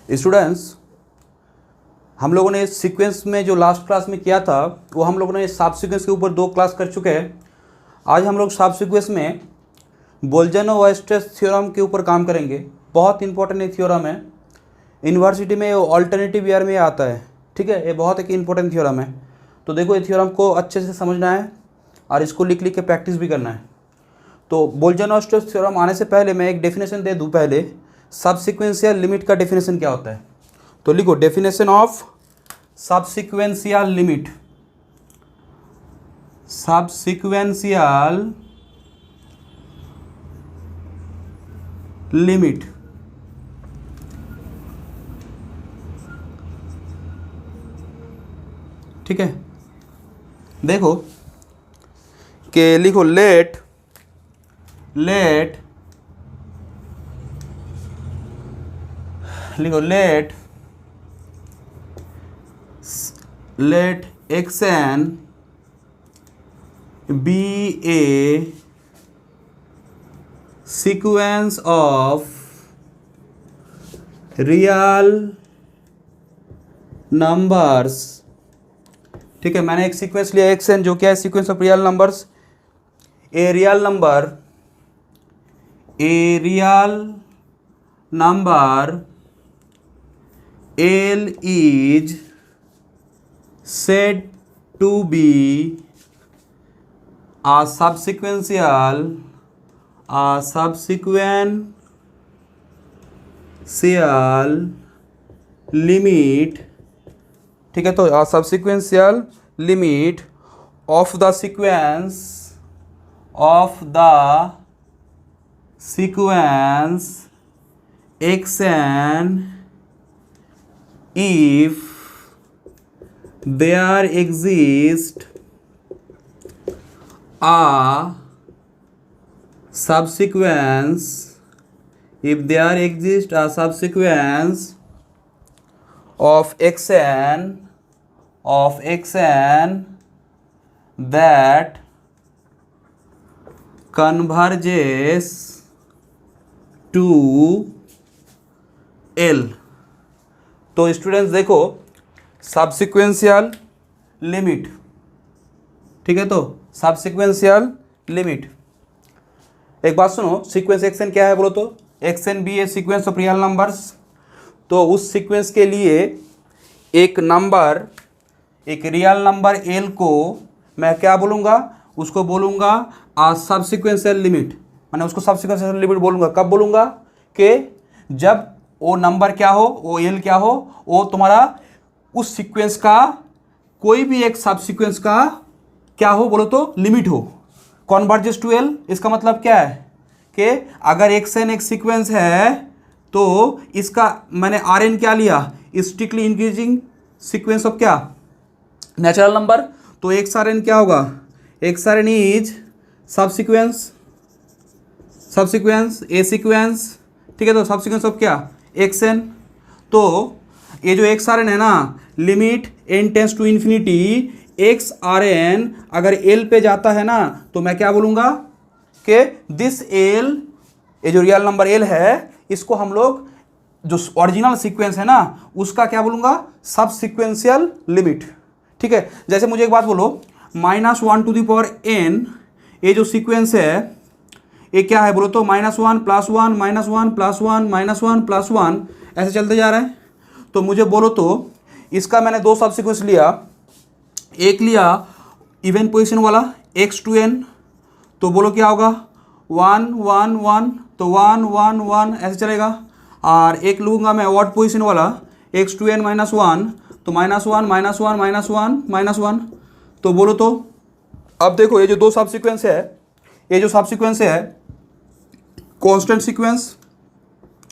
Students, हम लोगों ने सीक्वेंस में जो लास्ट क्लास में किया था वो हम लोगों ने सब सीक्वेंस के ऊपर 2 क्लास कर चुके हैं। आज हम लोग सब सीक्वेंस में बोल्जनो-वायर्स्ट्रास थ्योरम के ऊपर काम करेंगे। बहुत इंपॉर्टेंट एक थ्योरम है, यूनिवर्सिटी में ऑल्टरनेटिव ईयर में आता है। ठीक है, ये बहुत एक इंपॉर्टेंट थ्योरम है। तो देखो, ये थ्योरम को अच्छे से समझना है और इसको लिख लिख के प्रैक्टिस भी करना है। तो बोल्जनो-वायर्स्ट्रास थ्योरम आने से पहले मैं एक डेफिनेशन दे दूँ। पहले सबसीक्वेंशियल लिमिट का डेफिनेशन क्या होता है, तो लिखो डेफिनेशन ऑफ सबसीक्वेंशियल लिमिट। सबसीक्वेंशियल लिमिट, ठीक है। देखो कि लिखो late xn be a sequence of real numbers। ठीक है, मैंने एक सीक्वेंस लिया xn जो क्या है, sequence of real numbers. A real number L is said to be a subsequential limit। ठीक है, तो a subsequential limit of the sequence xn if there exists a subsequence of xn that converges to L। तो students देखो, सबसीक्वेंशियल limit, ठीक है, तो सबसीक्वेंशियल limit, एक बात सुनो, सीक्वेंस एक्सन क्या है बोलो तो, एक्सन भी है सीक्वेंस ऑफ रियल नंबर्स। तो उस सीक्वेंस के लिए एक रियल नंबर एल को मैं क्या बोलूँगा, उसको बोलूँगा सबसीक्वेंशियल लिमिट। मैंने उसको सबसीक्वेंशियल लिमिट बोलूँगा, कब बोलूँगा, कि जब वो नंबर क्या हो, वो एल क्या हो, वो तुम्हारा उस सीक्वेंस का कोई भी एक सब सीक्वेंस का क्या हो बोलो तो लिमिट हो, कॉन्वर्जेस टू एल। इसका मतलब क्या है कि अगर एक्सएन एक सीक्वेंस है तो इसका मैंने आर एन क्या लिया, स्ट्रिक्टली इंक्रीजिंग सीक्वेंस ऑफ क्या, नेचुरल नंबर। तो एक्स आर एन क्या होगा, x r n is subsequence a sequence. ठीक है, तो सब सीक्वेंस ऑफ क्या, एक्स एन। तो ये जो एक्स आर एन है ना, limit n tends to infinity x r n अगर एल पे जाता है ना, तो मैं क्या बोलूँगा कि दिस एल, ये जो रियल नंबर एल है, इसको हम लोग जो ओरिजिनल सीक्वेंस है ना उसका क्या बोलूँगा, सब सीक्वेंशियल लिमिट। ठीक है, जैसे मुझे एक बात बोलो, -1 टू द पावर n, ये जो सीक्वेंस है ये क्या है बोलो तो, -1 + 1 -1 + 1 -1 + 1 ऐसे चलते जा रहा है। तो मुझे बोलो तो इसका मैंने 2 सब सीक्वेंस लिया, एक लिया इवन पोजीशन वाला x to n, तो बोलो क्या होगा, 1 1 1, तो 1 1 1 ऐसे चलेगा। और एक लूँगा मैं ऑड पोजीशन वाला x to n -1, तो -1 -1 -1 -1, तो बोलो तो अब देखो, ये जो 2 सब सीक्वेंस है, ये जो सब सीक्वेंस है कांस्टेंट सीक्वेंस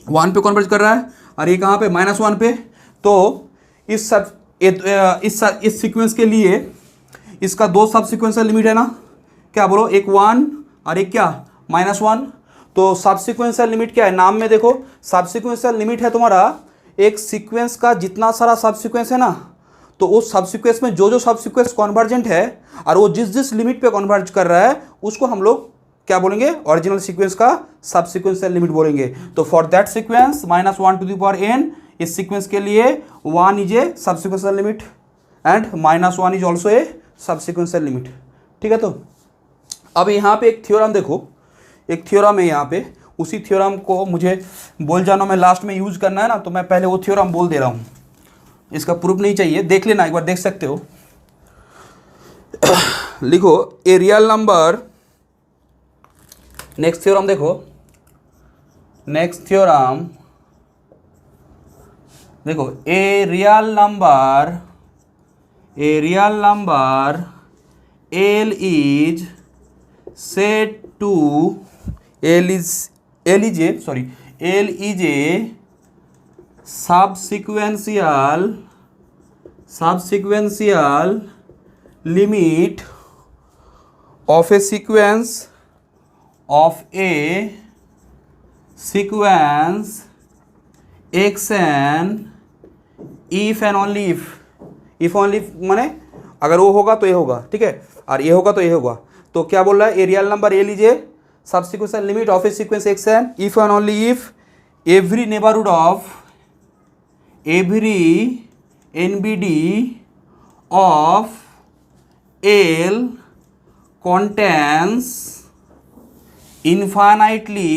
1 पे कन्वर्ज कर रहा है, और ये कहाँ पे, -1 पे। तो इस सीक्वेंस के लिए इसका 2 सब सीक्वेंशियल लिमिट है ना, क्या बोलो, एक 1 और एक क्या, -1। तो सब सीक्वेंशियल लिमिट क्या है, नाम में देखो, सब सीक्वेंशियल लिमिट है तुम्हारा एक सीक्वेंस का जितना सारा सब सीक्वेंस है ना, तो उस सब सीक्वेंस में जो सब सीक्वेंस कन्वर्जेंट है और वो जिस लिमिट पे कन्वर्ज कर रहा है उसको हम लोग क्या बोलेंगे, ओरिजिनल सीक्वेंस का सब सीक्वेंशियल लिमिट बोलेंगे। तो for that sequence -1 to the power n इस सीक्वेंस के लिए 1 is a subsequential limit and -1 is also a subsequential limit. ठीक है, तो अब यहाँ पे एक थ्योरम देखो, एक थ्योरम है यहाँ पे, उसी थ्योरम को मुझे बोलजानो में लास्ट में यूज करना है ना, तो मैं पहले वो थ्योरम बोल दे रहा हूँ, इसका प्रूफ नहीं चाहिए, देख लेना एक बार, देख सकते हो। लिखो ए रियल नंबर, नेक्स्ट थ्योरम देखो, नेक्स्ट थ्योरम देखो, ए real number L is said to L is a subsequential limit of a sequence xn if and only if माने अगर वो होगा तो ये होगा, ठीक है, और ये होगा तो ये होगा। तो क्या बोल रहा है, a real number L is a subsequential limit of a sequence xn if and only if every neighbourhood of every NBD of L contains infinitely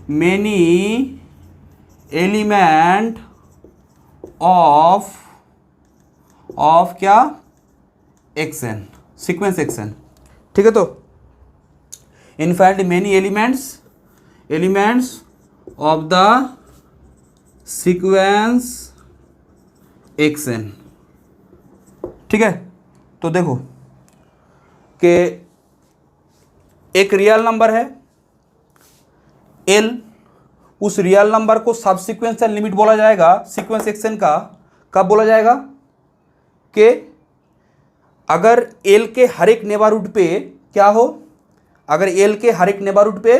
many element of क्या, xn, सीक्वेंस xn। ठीक है, तो infinitely many elements of the sequence xn। ठीक है, तो देखो कि एक रियल नंबर है L, उस रियल नंबर को सबसीक्वेंशियल लिमिट बोला जाएगा सीक्वेंस xn का। कब बोला जाएगा कि अगर L के हर एक नेबरहुड पे क्या हो, अगर L के हर एक नेबरहुड पे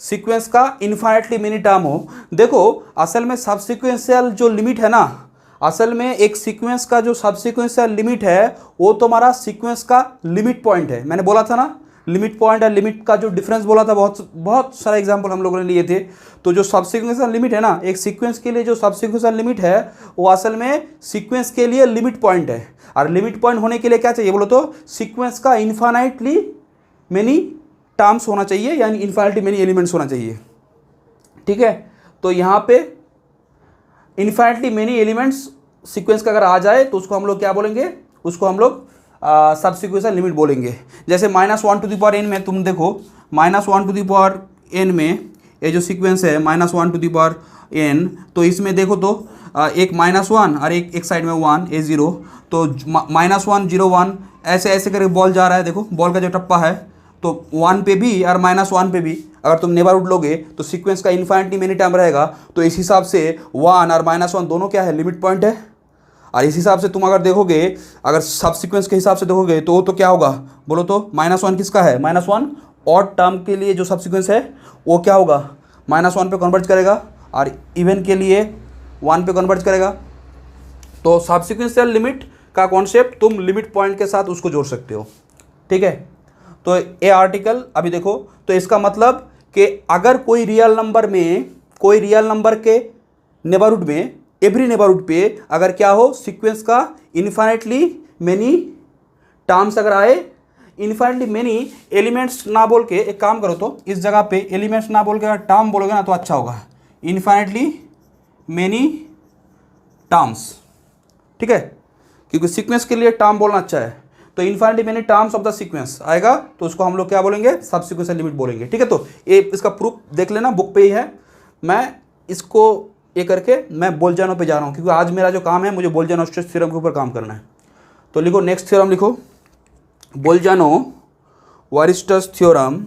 सीक्वेंस का इन्फाइनाइटली मेनी टर्म हो। देखो असल में सबसीक्वेंशियल जो लिमिट है ना, असल में एक सीक्वेंस का जो सबसीक्वेंशियल लिमिट है वो तुम्हारा सीक्वेंस का लिमिट पॉइंट है। मैंने बोला था ना, लिमिट पॉइंट और लिमिट का जो डिफरेंस बोला था, बहुत सारा एग्जांपल हम लोगों ने लिए थे। तो जो सबसीक्वेंशियल लिमिट है ना, एक सीक्वेंस के लिए जो सबसीक्वेंशियल लिमिट है वो असल में सीक्वेंस के लिए लिमिट पॉइंट है। और लिमिट पॉइंट होने के लिए क्या चाहिए बोलो तो, सीक्वेंस का इन्फाइनाइटली मेनी टर्म्स होना चाहिए, यानी इन्फाइनाइटली मेनी एलिमेंट्स होना चाहिए। ठीक है, तो यहाँ पे इन्फाइनाइटली मेनी एलिमेंट्स सीक्वेंस का अगर आ जाए तो उसको हम लोग क्या बोलेंगे, उसको हम लोग सबसीक्वेंशियल लिमिट बोलेंगे। जैसे -1 टू द पावर n में तुम देखो, -1 टू द पावर n में ये जो सीक्वेंस है -1 टू द पावर n, तो इसमें देखो तो एक -1 और एक साइड में 1 a0, तो -1 0 1 ऐसे ऐसे करके बॉल जा रहा है। देखो बॉल का जो टप्पा है तो 1 पे भी और -1 पे भी अगर तुम नेबरहुड लोगे तो सीक्वेंस का इन्फाइनिटी मेनी टर्म रहेगा। तो इस हिसाब से 1 और -1 दोनों क्या है, लिमिट पॉइंट है। और इस हिसाब से तुम अगर देखोगे, अगर सब सीक्वेंस के हिसाब से देखोगे तो क्या होगा बोलो तो, -1 किसका है, -1 ऑड टर्म के लिए जो सब सीक्वेंस है वो क्या होगा, -1 पे कन्वर्ट करेगा, और इवन के लिए 1 पे कन्वर्ट करेगा। तो सबसीक्वेंशियल लिमिट का कॉन्सेप्ट तुम लिमिट पॉइंट के साथ उसको जोड़ सकते हो। ठीक है, तो ये आर्टिकल अभी देखो, तो इसका मतलब कि अगर कोई रियल नंबर में, कोई रियल नंबर के नेबरहुड में, एवरी नेबरहुड पे अगर क्या हो, सीक्वेंस का इन्फाइनाइटली मेनी टर्म्स अगर आए, इन्फाइनाइटली मेनी एलिमेंट्स ना बोल के, एक काम करो तो इस जगह पे एलिमेंट्स ना बोल के अगर टर्म बोलोगे ना तो अच्छा होगा, इन्फाइनाइटली मेनी टर्म्स। ठीक है, क्योंकि सीक्वेंस के लिए टर्म बोलना अच्छा है। तो infinitely many terms of the sequence आएगा तो उसको हम लोग क्या बोलेंगे, सबसीक्वेंशियल लिमिट बोलेंगे। ठीक है, तो ये इसका प्रूफ देख लेना, बुक पे ही है। मैं इसको ये करके मैं बोलजानो पे जा रहा हूँ, क्योंकि आज मेरा जो काम है मुझे बोलजानो स्ट्रेस थ्योरम के ऊपर काम करना है। तो लिखो नेक्स्ट थ्योरम, लिखो बोलजानो वायरस्ट्रास थ्योरम।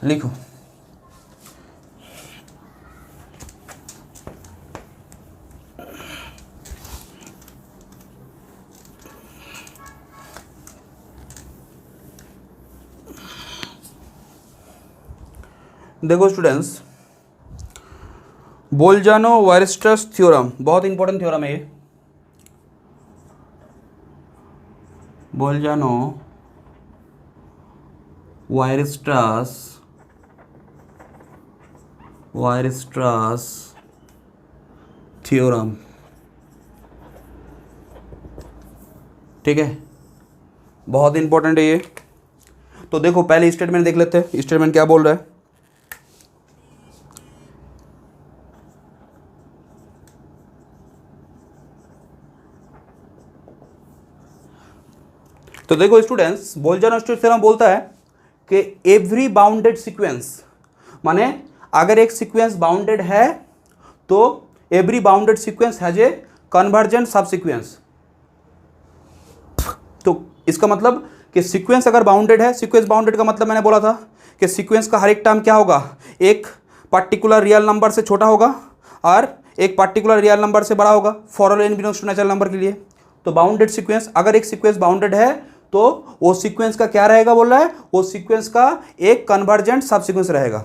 लिखो देखो स्टूडेंट्स, बोलजानो वायरस्ट्रास थ्योरम बहुत इंपॉर्टेंट थ्योरम है ये। Bolzano Weierstrass theorem. ठीक है, बहुत इंपॉर्टेंट है ये। तो देखो पहले स्टेटमेंट देख लेते हैं, स्टेटमेंट क्या बोल रहा है। तो देखो स्टूडेंट्स, बोल्जर-नोस्टेड थ्योरम बोलता है कि एवरी बाउंडेड सीक्वेंस, माने अगर एक सीक्वेंस बाउंडेड है तो every bounded sequence has a convergent सब सीक्वेंस। तो इसका मतलब कि सीक्वेंस अगर बाउंडेड है, सीक्वेंस बाउंडेड का मतलब मैंने बोला था कि सीक्वेंस का हर एक टर्म क्या होगा, एक पर्टिकुलर रियल नंबर से छोटा होगा और एक पर्टिकुलर रियल नंबर से बड़ा होगा, for all n belongs to natural number के लिए। तो बाउंडेड सीक्वेंस, अगर एक सीक्वेंस बाउंडेड है तो वो सीक्वेंस का क्या रहेगा बोल रहा है, वो सीक्वेंस का एक कन्वर्जेंट सब सीक्वेंस रहेगा।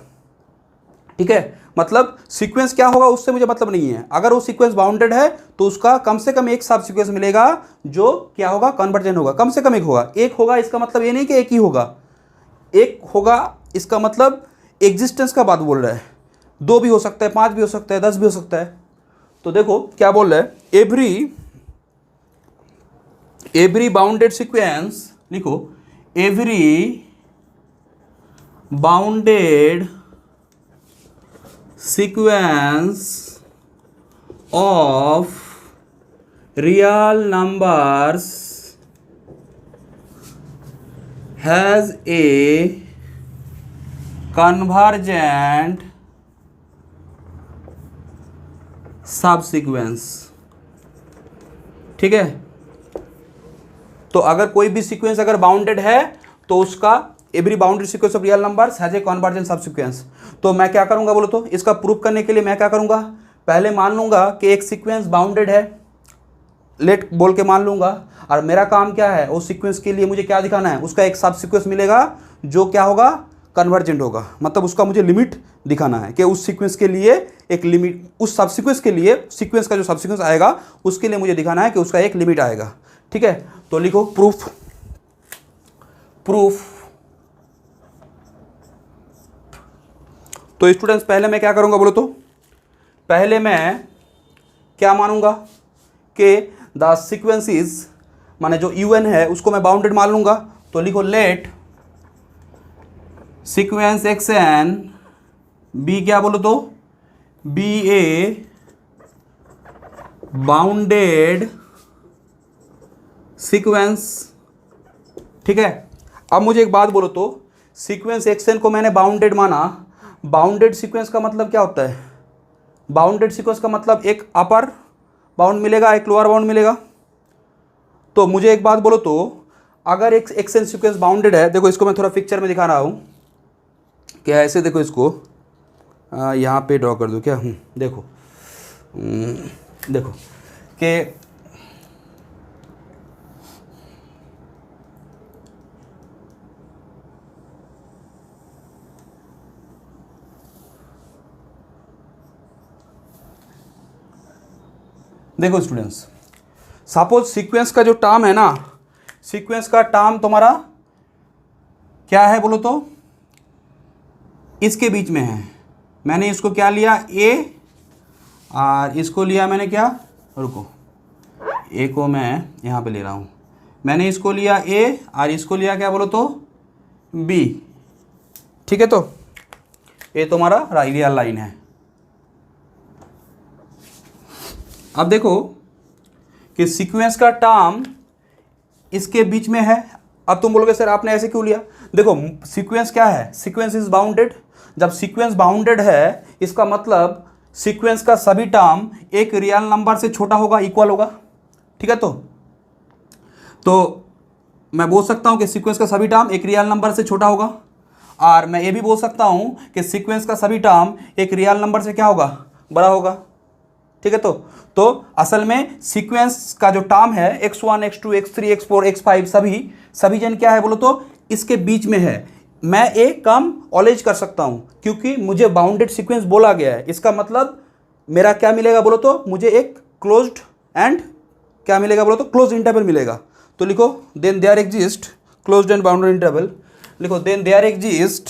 ठीक है, मतलब सीक्वेंस क्या होगा उससे मुझे मतलब नहीं है, अगर वो सीक्वेंस बाउंडेड है तो उसका कम से कम एक सब सीक्वेंस मिलेगा जो क्या होगा, कन्वर्जेंट होगा। कम से कम एक होगा, एक होगा इसका मतलब ये नहीं कि एक ही होगा, एक होगा इसका मतलब एग्जिस्टेंस का बात बोल रहा है। 2 भी हो सकता है, 5 भी हो सकता है, 10 भी हो सकता है। तो देखो क्या बोल रहा है, एवरी बाउंडेड सीक्वेंस, लिखो every bounded sequence of real numbers has a convergent subsequence। ठीक है, तो अगर कोई भी सीक्वेंस अगर बाउंडेड है तो उसका every bounded sequence of real numbers has a convergent सब सीक्वेंस। तो मैं क्या करूंगा बोलो तो, इसका प्रूफ करने के लिए मैं क्या करूंगा, पहले मान लूंगा कि एक सीक्वेंस बाउंडेड है, लेट बोल के मान लूंगा, और मेरा काम क्या है, उस सीक्वेंस के लिए मुझे क्या दिखाना है, उसका एक सब सीक्वेंस मिलेगा जो क्या होगा, कन्वर्जेंट होगा। मतलब उसका मुझे लिमिट दिखाना है कि उस सीक्वेंस के लिए एक लिमिट, उस सब सीक्वेंस के लिए सीक्वेंस का जो सब सीक्वेंस आएगा उसके लिए मुझे दिखाना है कि उसका एक लिमिट आएगा। ठीक है, तो लिखो प्रूफ। तो स्टूडेंट्स पहले मैं क्या करूंगा बोलो तो, पहले मैं क्या मानूंगा कि द सीक्वेंसेस, माने जो un है उसको मैं बाउंडेड मान लूंगा। तो लिखो लेट सीक्वेंस xn बी, क्या बोलो तो, बी ए बाउंडेड सीक्वेंस। ठीक है, अब मुझे एक बात बोलो तो, सीक्वेंस xn को मैंने बाउंडेड माना, बाउंडेड सीक्वेंस का मतलब क्या होता है, बाउंडेड सीक्वेंस का मतलब एक अपर बाउंड मिलेगा, एक लोअर बाउंड मिलेगा। तो मुझे एक बात बोलो तो, अगर एक एक्सन सीक्वेंस बाउंडेड है, देखो इसको मैं थोड़ा पिक्चर में दिखा रहा हूँ क्या, ऐसे देखो इसको, यहाँ पे ड्रॉ कर दूँ क्या, देखो देखो कि देखो स्टूडेंट्स, सपोज सीक्वेंस का जो टर्म है ना, सीक्वेंस का टर्म तुम्हारा क्या है बोलो तो, इसके बीच में है। मैंने इसको क्या लिया, ए, और इसको लिया मैंने क्या, रुको, ए को मैं यहाँ पे ले रहा हूँ, मैंने इसको लिया ए और इसको लिया क्या बोलो तो, बी। ठीक है, तो ये तुम्हारा रियल लाइन है। अब देखो कि सीक्वेंस का टर्म इसके बीच में है। अब तुम बोलोगे सर आपने ऐसे क्यों लिया, देखो सीक्वेंस क्या है, सीक्वेंस इज बाउंडेड। जब सीक्वेंस बाउंडेड है इसका मतलब सीक्वेंस का सभी टर्म एक रियल नंबर से छोटा होगा, इक्वल होगा। ठीक है, तो मैं बोल सकता हूं कि सीक्वेंस का सभी टर्म एक रियल नंबर से छोटा होगा, और मैं ये भी बोल सकता हूं कि सीक्वेंस का सभी टर्म एक रियल नंबर से क्या होगा, बड़ा होगा। ठीक है, तो असल में सीक्वेंस का जो टर्म है x1 x2 x3 x4 x5 सभी जन क्या है बोलो तो इसके बीच में है। मैं एक कम ऑलेज कर सकता हूं क्योंकि मुझे बाउंडेड सीक्वेंस बोला गया है। इसका मतलब मेरा क्या मिलेगा बोलो तो, मुझे एक क्लोज्ड एंड क्या मिलेगा बोलो तो, क्लोज्ड इंटरवल मिलेगा। तो लिखो then there exist closed and bounded interval. लिखो then there exist,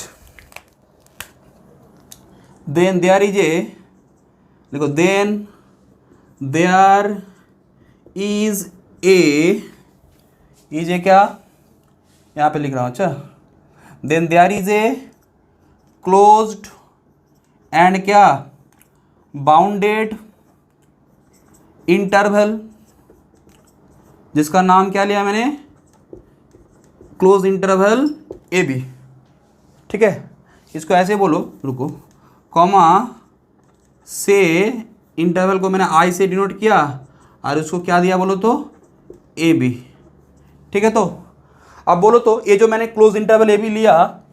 then there is a, लिखो देन देयर इज ए क्या, यहाँ पे लिख रहा हूँ, अच्छा, then there is a closed and क्या, बाउंडेड इंटरवल, जिसका नाम क्या लिया मैंने, क्लोज इंटरवल ए बी, ठीक है। इसको ऐसे बोलो, रुको, कॉमा से इंटरवल को मैंने आई से डिनोट किया और उसको क्या दिया बोलो तो, ए बी, ठीक है। तो अब बोलो तो ये जो मैंने क्लोज इंटरवल ए बी लिया,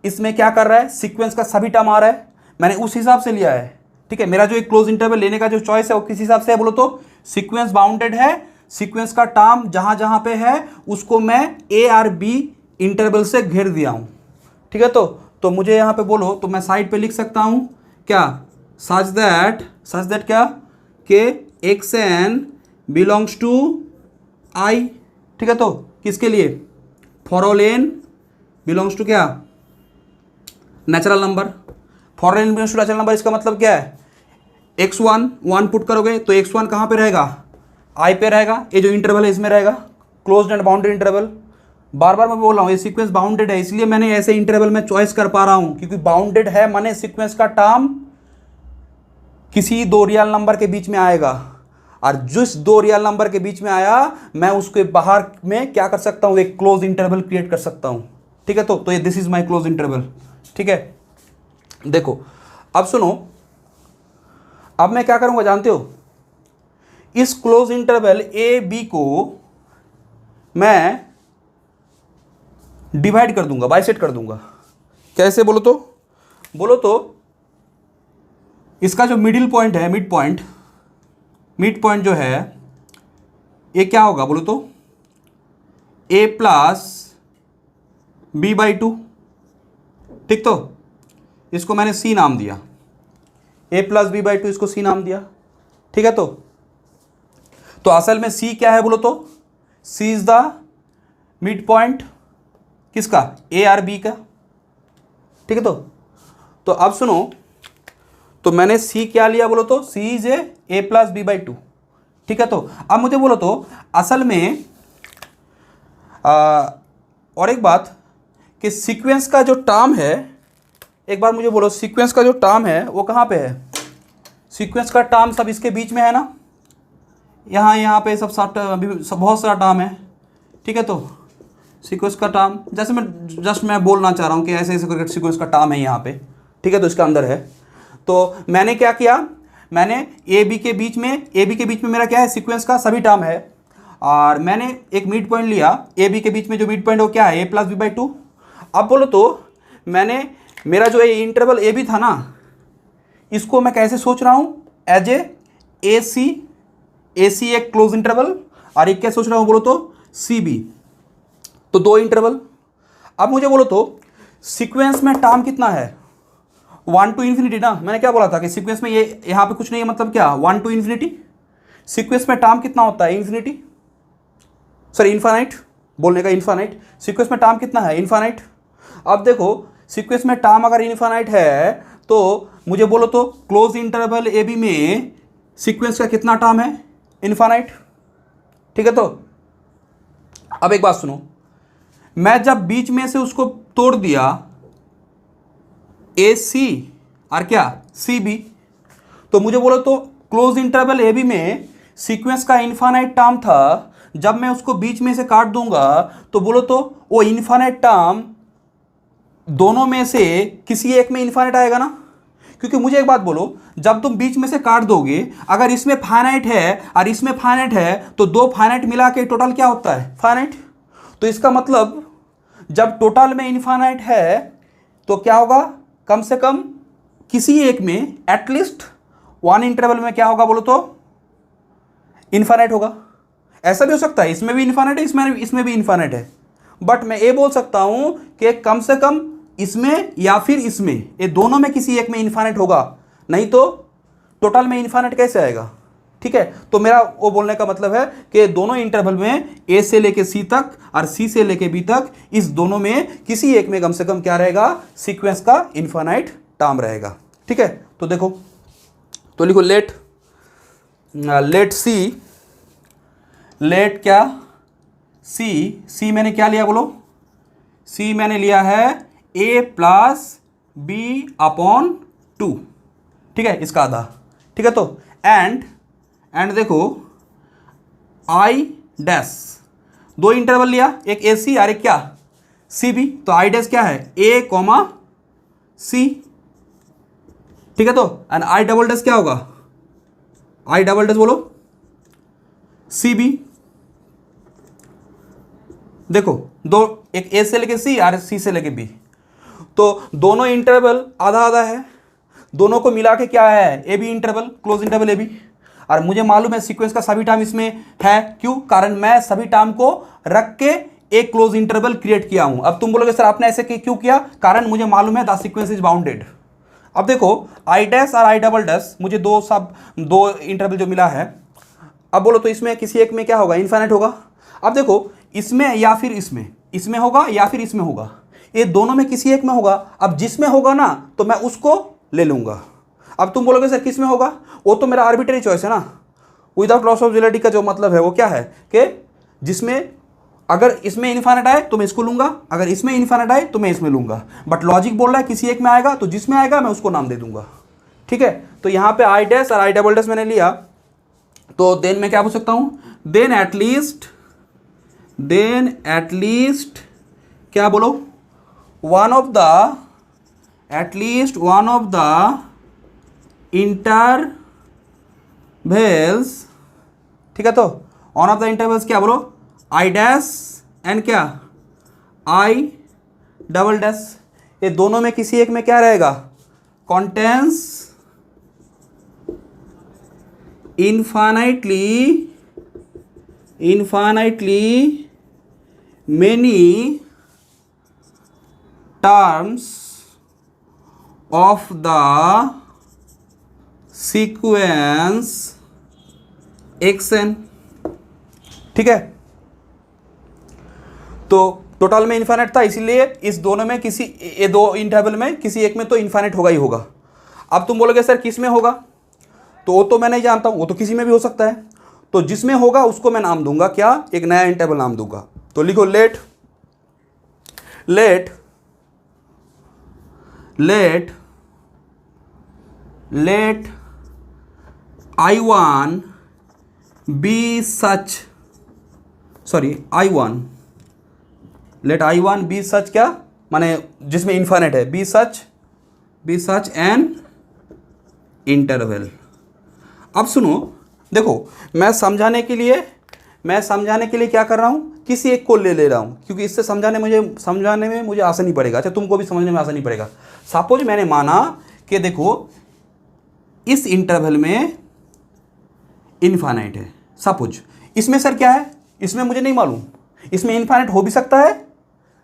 इसमें क्या कर रहा है, सीक्वेंस का सभी टर्म आ रहा है, मैंने उस हिसाब से लिया है, ठीक है। मेरा जो एक क्लोज इंटरवल लेने का जो चॉइस है वो किस हिसाब से है बोलो तो, सीक्वेंस बाउंडेड है, सीक्वेंस का टर्म जहां जहां पे है उसको मैं ए और बी इंटरवल से घेर दिया हूं, ठीक है। तो मुझे यहां पे बोलो तो मैं साइड पे लिख सकता हूं क्या, सच दैट क्या, K X N belongs to I, ठीक है। तो किसके लिए, for all N belongs to क्या, natural number, for N belongs to natural number. इसका मतलब क्या है, x1 1 पुट करोगे तो x1 कहाँ पे रहेगा, आई पे रहेगा, ये जो इंटरवल है इसमें रहेगा, क्लोज्ड एंड बाउंडेड इंटरवल। बार बार मैं बोल रहा हूँ ये सीक्वेंस बाउंडेड है, इसलिए मैंने ऐसे इंटरवल में चॉइस कर पा रहा हूँ, क्योंकि बाउंडेड है माने सीक्वेंस का टर्म किसी दो रियल नंबर के बीच में आएगा, और जिस दो रियल नंबर के बीच में आया मैं उसके बाहर में क्या कर सकता हूँ, एक क्लोज इंटरवल क्रिएट कर सकता हूँ, ठीक है। तो ये this is my close interval, ठीक है। देखो अब सुनो, अब मैं क्या करूंगा जानते हो, इस क्लोज इंटरवल ए बी को मैं डिवाइड कर दूंगा, बाइसेक्ट कर दूंगा। कैसे बोलो तो इसका जो मिडिल पॉइंट है, मिड पॉइंट जो है ये क्या होगा बोलो तो, ए प्लस बी बाई टू, ठीक। तो इसको मैंने सी नाम दिया, ए प्लस बी बाई टू, इसको सी नाम दिया, ठीक है। तो असल में सी क्या है बोलो तो, C is the mid point किसका, ए आर बी का, ठीक है। तो अब सुनो, तो मैंने सी क्या लिया बोलो तो, C is A plus B by two, ठीक है। तो अब मुझे बोलो तो असल में और एक बात कि सीक्वेंस का जो टर्म है, एक बार मुझे बोलो सीक्वेंस का जो टर्म है वो कहाँ पे है, सीक्वेंस का टर्म सब इसके बीच में है ना, यहाँ पे सब बहुत सारा टर्म है, ठीक है। तो सीक्वेंस का टर्म जैसे मैं बोलना चाह रहा हूँ कि ऐसे ऐसे करके सीक्वेंस का टर्म है यहाँ पे, ठीक है। तो इसका अंदर है, तो मैंने क्या किया, मैंने ए बी के बीच में मेरा क्या है, सीक्वेंस का सभी टर्म है, और मैंने एक मिड पॉइंट लिया, ए बी के बीच में जो मिड पॉइंट हो क्या है, ए प्लस बी बाई टू। अब बोलो तो मैंने मेरा जो ये इंटरवल ए बी था ना, इसको मैं कैसे सोच रहा हूँ, एज ए सी एक क्लोज इंटरवल, और एक क्या सोच रहा हूँ बोलो तो, सी बी, तो दो इंटरवल। अब मुझे बोलो तो सीक्वेंस में टर्म कितना है, 1 टू इन्फिनिटी ना, मैंने क्या बोला था कि सीक्वेंस में ये यहाँ पे कुछ नहीं है, मतलब क्या 1 टू इन्फिनिटी, सीक्वेंस में टर्म कितना होता है, इन्फिनिटी, सॉरी इन्फानाइट, बोलने का इन्फानाइट, सीक्वेंस में टर्म कितना है, इन्फानाइट। अब देखो सीक्वेंस में टर्म अगर इन्फानाइट है तो मुझे बोलो तो क्लोज इंटरवल ए बी में सीक्वेंस का कितना टर्म है, इन्फानाइट, ठीक है। तो अब एक बात सुनो, मैं जब बीच में से उसको तोड़ दिया ए सी और क्या सी बी, तो मुझे बोलो तो क्लोज इंटरवल ए बी में सीक्वेंस का इन्फानाइट टर्म था, जब मैं उसको बीच में से काट दूंगा तो बोलो तो वो इन्फानाइट टर्म दोनों में से किसी एक में इन्फानाइट आएगा ना, क्योंकि मुझे एक बात बोलो, जब तुम बीच में से काट दोगे, अगर इसमें फाइनाइट है और इसमें फाइनाइट है तो दो फाइनाइट मिला के टोटल क्या होता है, फाइनाइट। तो इसका मतलब जब टोटल में इन्फानाइट है तो क्या होगा, कम से कम किसी एक में एटलीस्ट वन इंटरवल में क्या होगा बोलो तो, इन्फानाइट होगा। ऐसा भी हो सकता है इसमें भी इन्फानाइट है, इसमें भी इन्फानाइट है, बट मैं ये बोल सकता हूं कि कम से कम इसमें या फिर इसमें, ये दोनों में किसी एक में इन्फानाइट होगा, नहीं तो टोटल में इन्फानाइट कैसे आएगा, ठीक है। तो मेरा वो बोलने का मतलब है कि दोनों इंटरवल में ए से लेके सी तक और सी से लेके बी तक, इस दोनों में किसी एक में कम से कम क्या रहेगा, सीक्वेंस का इन्फानाइट टर्म रहेगा। ठीक है, तो देखो, तो लिखो लेट सी, लेट क्या सी मैंने क्या लिया बोलो, सी मैंने लिया है ए प्लस बी अपॉन 2, ठीक है, इसका आधा। ठीक है, तो एंड देखो आई डैश, दो इंटरवल लिया, एक ए सी और एक क्या सी बी, तो आई डैश क्या है ए कॉमा सी। ठीक है, तो एंड आई डबल डैश क्या होगा, आई डबल डैश बोलो सी बी। देखो दो, एक ए से लेके सी और सी से लेके बी, तो दोनों इंटरवल आधा आधा है, दोनों को मिला के क्या है a b interval, closed interval a b. और मुझे मालूम है सीक्वेंस का सभी टर्म इसमें है, क्यों, कारण मैं सभी टर्म को रख के एक क्लोज इंटरवल क्रिएट किया हूं। अब तुम बोलोगे सर आपने ऐसे क्यों किया, कारण मुझे मालूम है द सीक्वेंस इज बाउंडेड। अब देखो आई डैश और आई डबल डैश मुझे दो इंटरवल जो मिला है, अब बोलो तो इसमें किसी एक में क्या होगा, इनफाइनाइट होगा। अब देखो इसमें या फिर इसमें होगा या फिर इसमें होगा, ये दोनों में किसी एक में होगा। अब जिसमें होगा ना तो मैं उसको ले लूंगा। अब तुम बोलोगे सर किस में होगा, वो तो मेरा आर्बिट्रेरी चॉइस है ना, विदाउट लॉस ऑफ रिलेटिव का जो मतलब है वो क्या है कि जिसमें अगर इसमें इनफाइनाइट आए तो मैं इसको लूंगा, अगर इसमें इनफाइनाइट आए तो मैं इसमें लूंगा। बट लॉजिक बोल रहा है किसी एक में आएगा तो जिसमें आएगा मैं उसको नाम दे दूंगा। ठीक है, तो यहां पे आई डैश और आई डबल डैश मैंने लिया, तो देन मैं क्या बोल सकता हूं, देन एटलीस्ट क्या बोलो, at least one of the intervals. ठीक है, तो वन ऑफ द इंटरवल्स क्या बोलो, आई डैश एंड क्या आई डबल डैश, ये दोनों में किसी एक में क्या रहेगा, contains infinitely many terms of the sequence xn। ठीक है, तो टोटल में इन्फाइनाइट था, इसीलिए इस दोनों में किसी, ये दो इंटरवल में किसी एक में तो इन्फाइनाइट होगा ही होगा। अब तुम बोलोगे सर किस में होगा, तो वो तो मैं नहीं जानता हूं, वो तो किसी में भी हो सकता है। तो जिसमें होगा उसको मैं नाम दूंगा क्या, एक नया इंटरवल नाम दूंगा। तो लिखो let I1 be such, let I1 be such क्या माने जिसमें इन्फाइनाइट है, बी सच एन इंटरवल। अब सुनो, देखो मैं समझाने के लिए क्या कर रहा हूं, किसी एक को ले रहा हूं, क्योंकि इससे समझाने में मुझे आसानी पड़ेगा। अच्छा, तुमको भी समझने में आसानी पड़ेगा। सपोज मैंने माना कि देखो इस इंटरवल में इनफाइनाइट है, सपोज इसमें सर क्या है, इसमें मुझे नहीं मालूम, इसमें इनफाइनाइट हो भी सकता है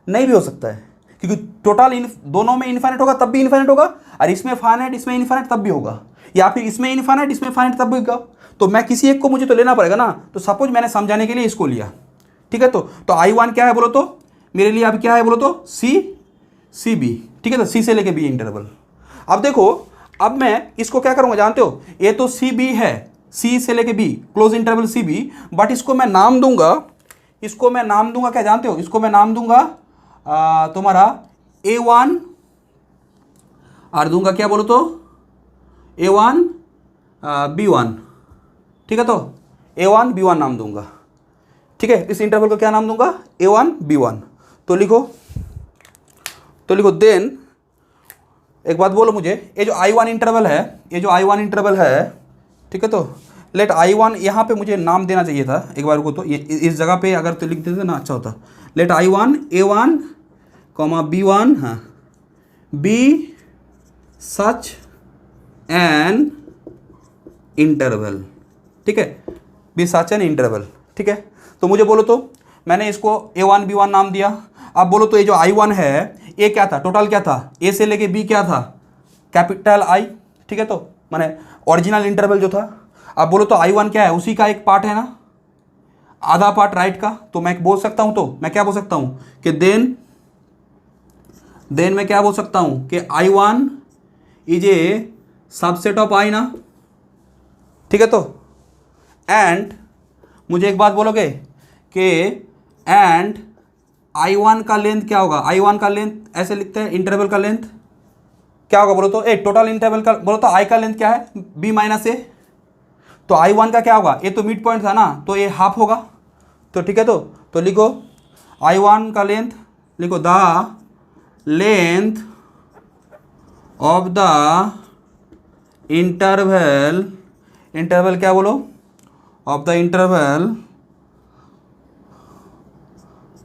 नहीं भी हो सकता है, क्योंकि टोटल दोनों में इनफाइनाइट होगा तब भी इनफाइनाइट होगा, और इसमें फाइनाइट इसमें इनफाइनाइट तब भी होगा, या फिर इसमें इनफाइनाइट इसमें फाइनाइट तब भी होगा। तो मैं किसी एक को मुझे तो लेना पड़ेगा ना। तो सपोज मैंने समझाने के लिए इसको लिया। ठीक है, तो I1 क्या है बोलो तो, मेरे लिए अब क्या है बोलो तो सी बी। ठीक है, तो सी से लेके बी इंटरवल। अब देखो, अब मैं इसको क्या करूंगा जानते हो, ये तो सी बी है, सी से लेके b closed interval c b, but इसको मैं नाम दूंगा क्या जानते हो, इसको मैं नाम दूंगा तुम्हारा A1 और दूंगा क्या बोलो तो A1 B1। ठीक है, तो A1 B1 नाम दूंगा। ठीक है, इस इंटरवल को क्या नाम दूंगा, A1 B1। तो लिखो देन एक बात बोलो मुझे, ये जो I1 इंटरवल है, ठीक है, तो लेट I1, यहाँ पे मुझे नाम देना चाहिए था एक बार को, तो ये इस जगह पे अगर तो लिख देते ना अच्छा होता। लेट I1 A1 B1 हाँ बी सच एन इंटरवल। ठीक है, बी सच एन इंटरवल। ठीक है, तो मुझे बोलो तो मैंने इसको A1 B1 नाम दिया। अब बोलो तो ये जो I1 है, ये क्या था, टोटल क्या था, ए से लेके बी क्या था, कैपिटल आई। ठीक है, तो माने ओरिजिनल इंटरवल जो था। अब बोलो तो I1 क्या है, उसी का एक पार्ट है ना, आधा पार्ट राइट का। तो मैं बोल सकता हूं, तो मैं क्या बोल सकता हूं कि देन मैं क्या बोल सकता हूं कि I1 is a subset of I ना, ठीक है। तो एंड मुझे एक बात बोलोगे कि एंड I1 का लेंथ क्या होगा, I1 का लेंथ ऐसे लिखते हैं, इंटरवल का लेंथ क्या होगा बोलो तो, टोटल इंटरवल का बोलो तो I का लेंथ क्या है, B माइनस ए। तो I1 का क्या होगा, ये तो मिड पॉइंट था ना, तो ये हाफ होगा। तो ठीक है, तो लिखो I1 का लेंथ, लिखो the length of the interval, interval क्या बोलो, ऑफ द इंटरवल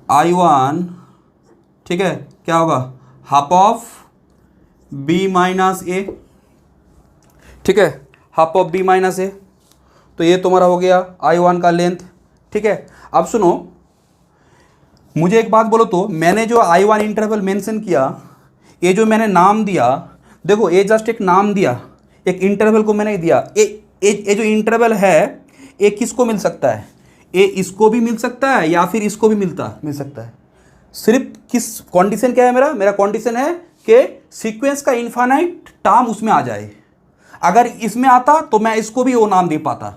I1, ठीक है, क्या होगा, हाफ ऑफ B माइनस ए, ठीक है, हाफ ऑफ B माइनस ए। तो ये तुम्हारा हो गया I1 का लेंथ, ठीक है। अब सुनो, मुझे एक बात बोलो तो, मैंने जो I1 इंटरवल मेंशन किया, ये जो मैंने नाम दिया, देखो ये जस्ट एक नाम दिया, एक इंटरवल को मैंने दिया। ये जो इंटरवल है ये किसको मिल सकता है, ये इसको भी मिल सकता है या फिर इसको भी मिल सकता है। सिर्फ किस कंडीशन क्या है, मेरा कंडीशन है कि सीक्वेंस का इनफाइनाइट टर्म उसमें आ जाए। अगर इसमें आता तो मैं इसको भी वो नाम दे पाता।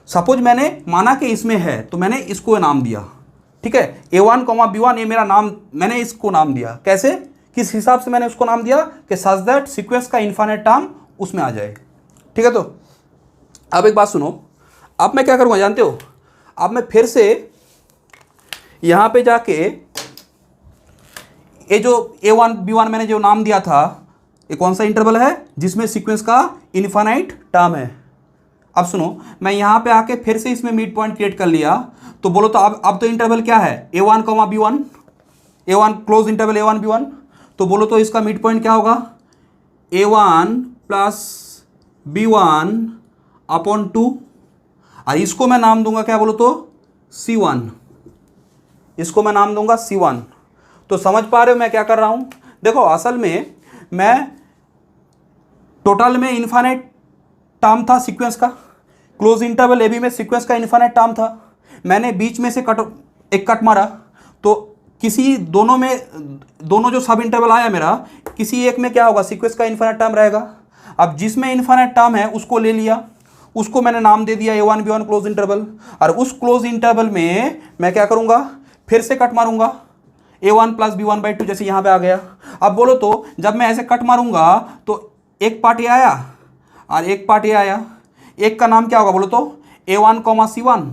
सपोज मैंने माना कि इसमें है तो मैंने इसको नाम दिया, ठीक है, A1, B1, ये मेरा नाम, मैंने इसको नाम दिया। कैसे, किस हिसाब से मैंने उसको नाम दिया कि सच दैट सीक्वेंस का इनफाइनाइट टर्म उसमें आ जाए, ठीक है। तो अब एक बात सुनो, अब मैं क्या करूँगा जानते हो, अब मैं फिर से यहाँ पे जाके ये जो A1, B1 मैंने जो नाम दिया था, ये कौन सा इंटरवल है जिसमें सीक्वेंस का इनफाइनाइट टर्म है। अब सुनो, मैं यहाँ पे आके फिर से इसमें मिड पॉइंट क्रिएट कर लिया, तो बोलो तो अब तो इंटरवल क्या है, A1, B1, A1 close interval A1, B1। तो बोलो तो इसका मिड पॉइंट क्या होगा, A1 प्लस B1 अपॉन 2, और इसको मैं नाम दूंगा क्या बोलो तो C1, इसको मैं नाम दूंगा C1। तो समझ पा रहे हो मैं क्या कर रहा हूं, देखो असल में मैं टोटल में इनफाइनाइट टर्म था सीक्वेंस का, क्लोज इंटरवल ए बी में सीक्वेंस का इनफाइनाइट टर्म था, मैंने बीच में से एक कट मारा, तो किसी दोनों जो सब इंटरवल आया मेरा, किसी एक में क्या होगा, सीक्वेंस का इनफाइनाइट टर्म रहेगा। अब जिसमें इनफाइनाइट टर्म है उसको ले लिया, उसको मैंने नाम दे दिया A1, B1 क्लोज इंटरवल, और उस क्लोज इंटरवल में मैं क्या करूंगा, फिर से कट मारूंगा A1 प्लस B1/2, जैसे यहाँ पे आ गया। अब बोलो तो जब मैं ऐसे कट मारूंगा तो एक पार्ट ये आया और एक पार्ट ये आया, एक का नाम क्या होगा बोलो तो A1, C1,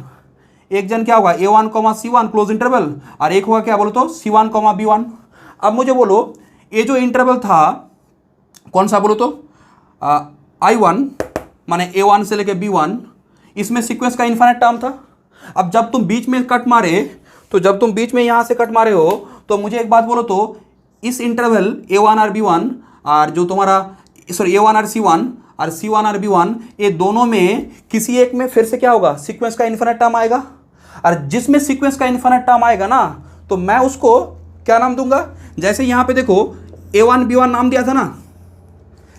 एक जन क्या होगा A1, C1 क्लोज इंटरवल, और एक होगा क्या बोलो तो C1, B1। अब मुझे बोलो ये जो इंटरवल था कौन सा बोलो तो I1 माने A1 से लेके B1, इसमें सीक्वेंस का इनफाइनाइट टर्म था। अब जब तुम बीच में कट मारे, तो जब तुम बीच में यहाँ से कट मारे हो, तो मुझे एक बात बोलो तो इस इंटरवल A1 और B1 और जो तुम्हारा A1 और C1 और C1 और B1, ये दोनों में किसी एक में फिर से क्या होगा, सीक्वेंस का इनफाइनाइट टर्म आएगा। और जिसमें सीक्वेंस का इनफाइनाइट टर्म आएगा ना, तो मैं उसको क्या नाम दूंगा, जैसे यहाँ पे देखो A1, B1 नाम दिया था ना,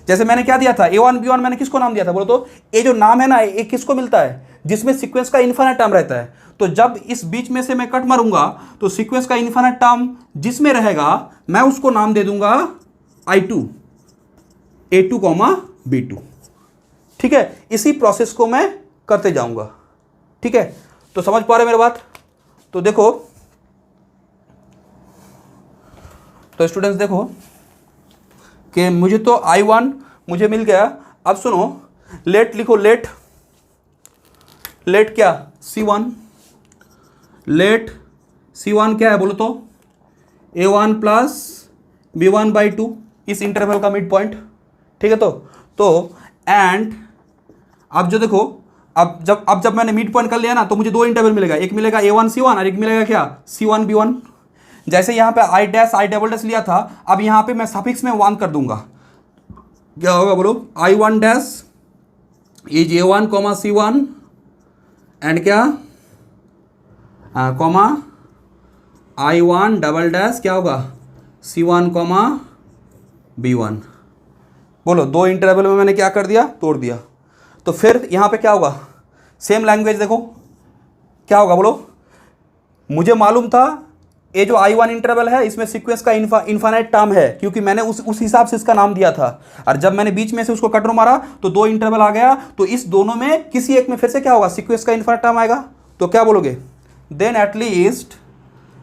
जैसे मैंने क्या दिया था A1, B1 मैंने किसको नाम दिया था बोलो तो, ये जो नाम है ना ये किसको मिलता है, जिसमें सीक्वेंस का इनफाइनाइट टर्म रहता है। तो जब इस बीच में से मैं कट मारूंगा तो सीक्वेंस का इनफाइनाइट टर्म जिसमें रहेगा मैं उसको नाम दे दूंगा I2, A2, B2, ठीक है। इसी प्रोसेस को मैं करते जाऊंगा, ठीक है। तो समझ पा रहे मेरी बात। तो देखो, तो स्टूडेंट्स देखो कि मुझे तो I1 मुझे मिल गया। अब सुनो, लेट लिखो, लेट क्या C1, लेट C1 क्या है बोलो तो A1 प्लस B1/2, इस इंटरवल का मिड पॉइंट, ठीक है। तो एंड अब जो देखो, अब जब मैंने मिड पॉइंट कर लिया ना, तो मुझे दो इंटरवल मिलेगा, एक मिलेगा A1 C1 और एक मिलेगा क्या C1 B1। जैसे यहाँ पे I' लिया था, अब यहाँ पे मैं सफिक्स में 1 कर दूंगा, क्या होगा बोलो I1' is A1, C1 and क्या कॉमा I1" क्या होगा C1, B1। बोलो दो इंटरवल में मैंने क्या कर दिया, तोड़ दिया। तो फिर यहाँ पे क्या होगा, सेम लैंग्वेज देखो क्या होगा बोलो। मुझे मालूम था ये जो I1 इंटरवल है इसमें सीक्वेंस का इन्फानाइट टर्म है, क्योंकि मैंने उस हिसाब से इसका नाम दिया था। और जब मैंने बीच में से उसको कटर मारा तो 2 इंटरवल आ गया, तो इस दोनों में किसी एक में फिर से क्या होगा, सीक्वेंस का इन्फानाइट टर्म आएगा। तो क्या बोलोगे, देन एटलीस्ट,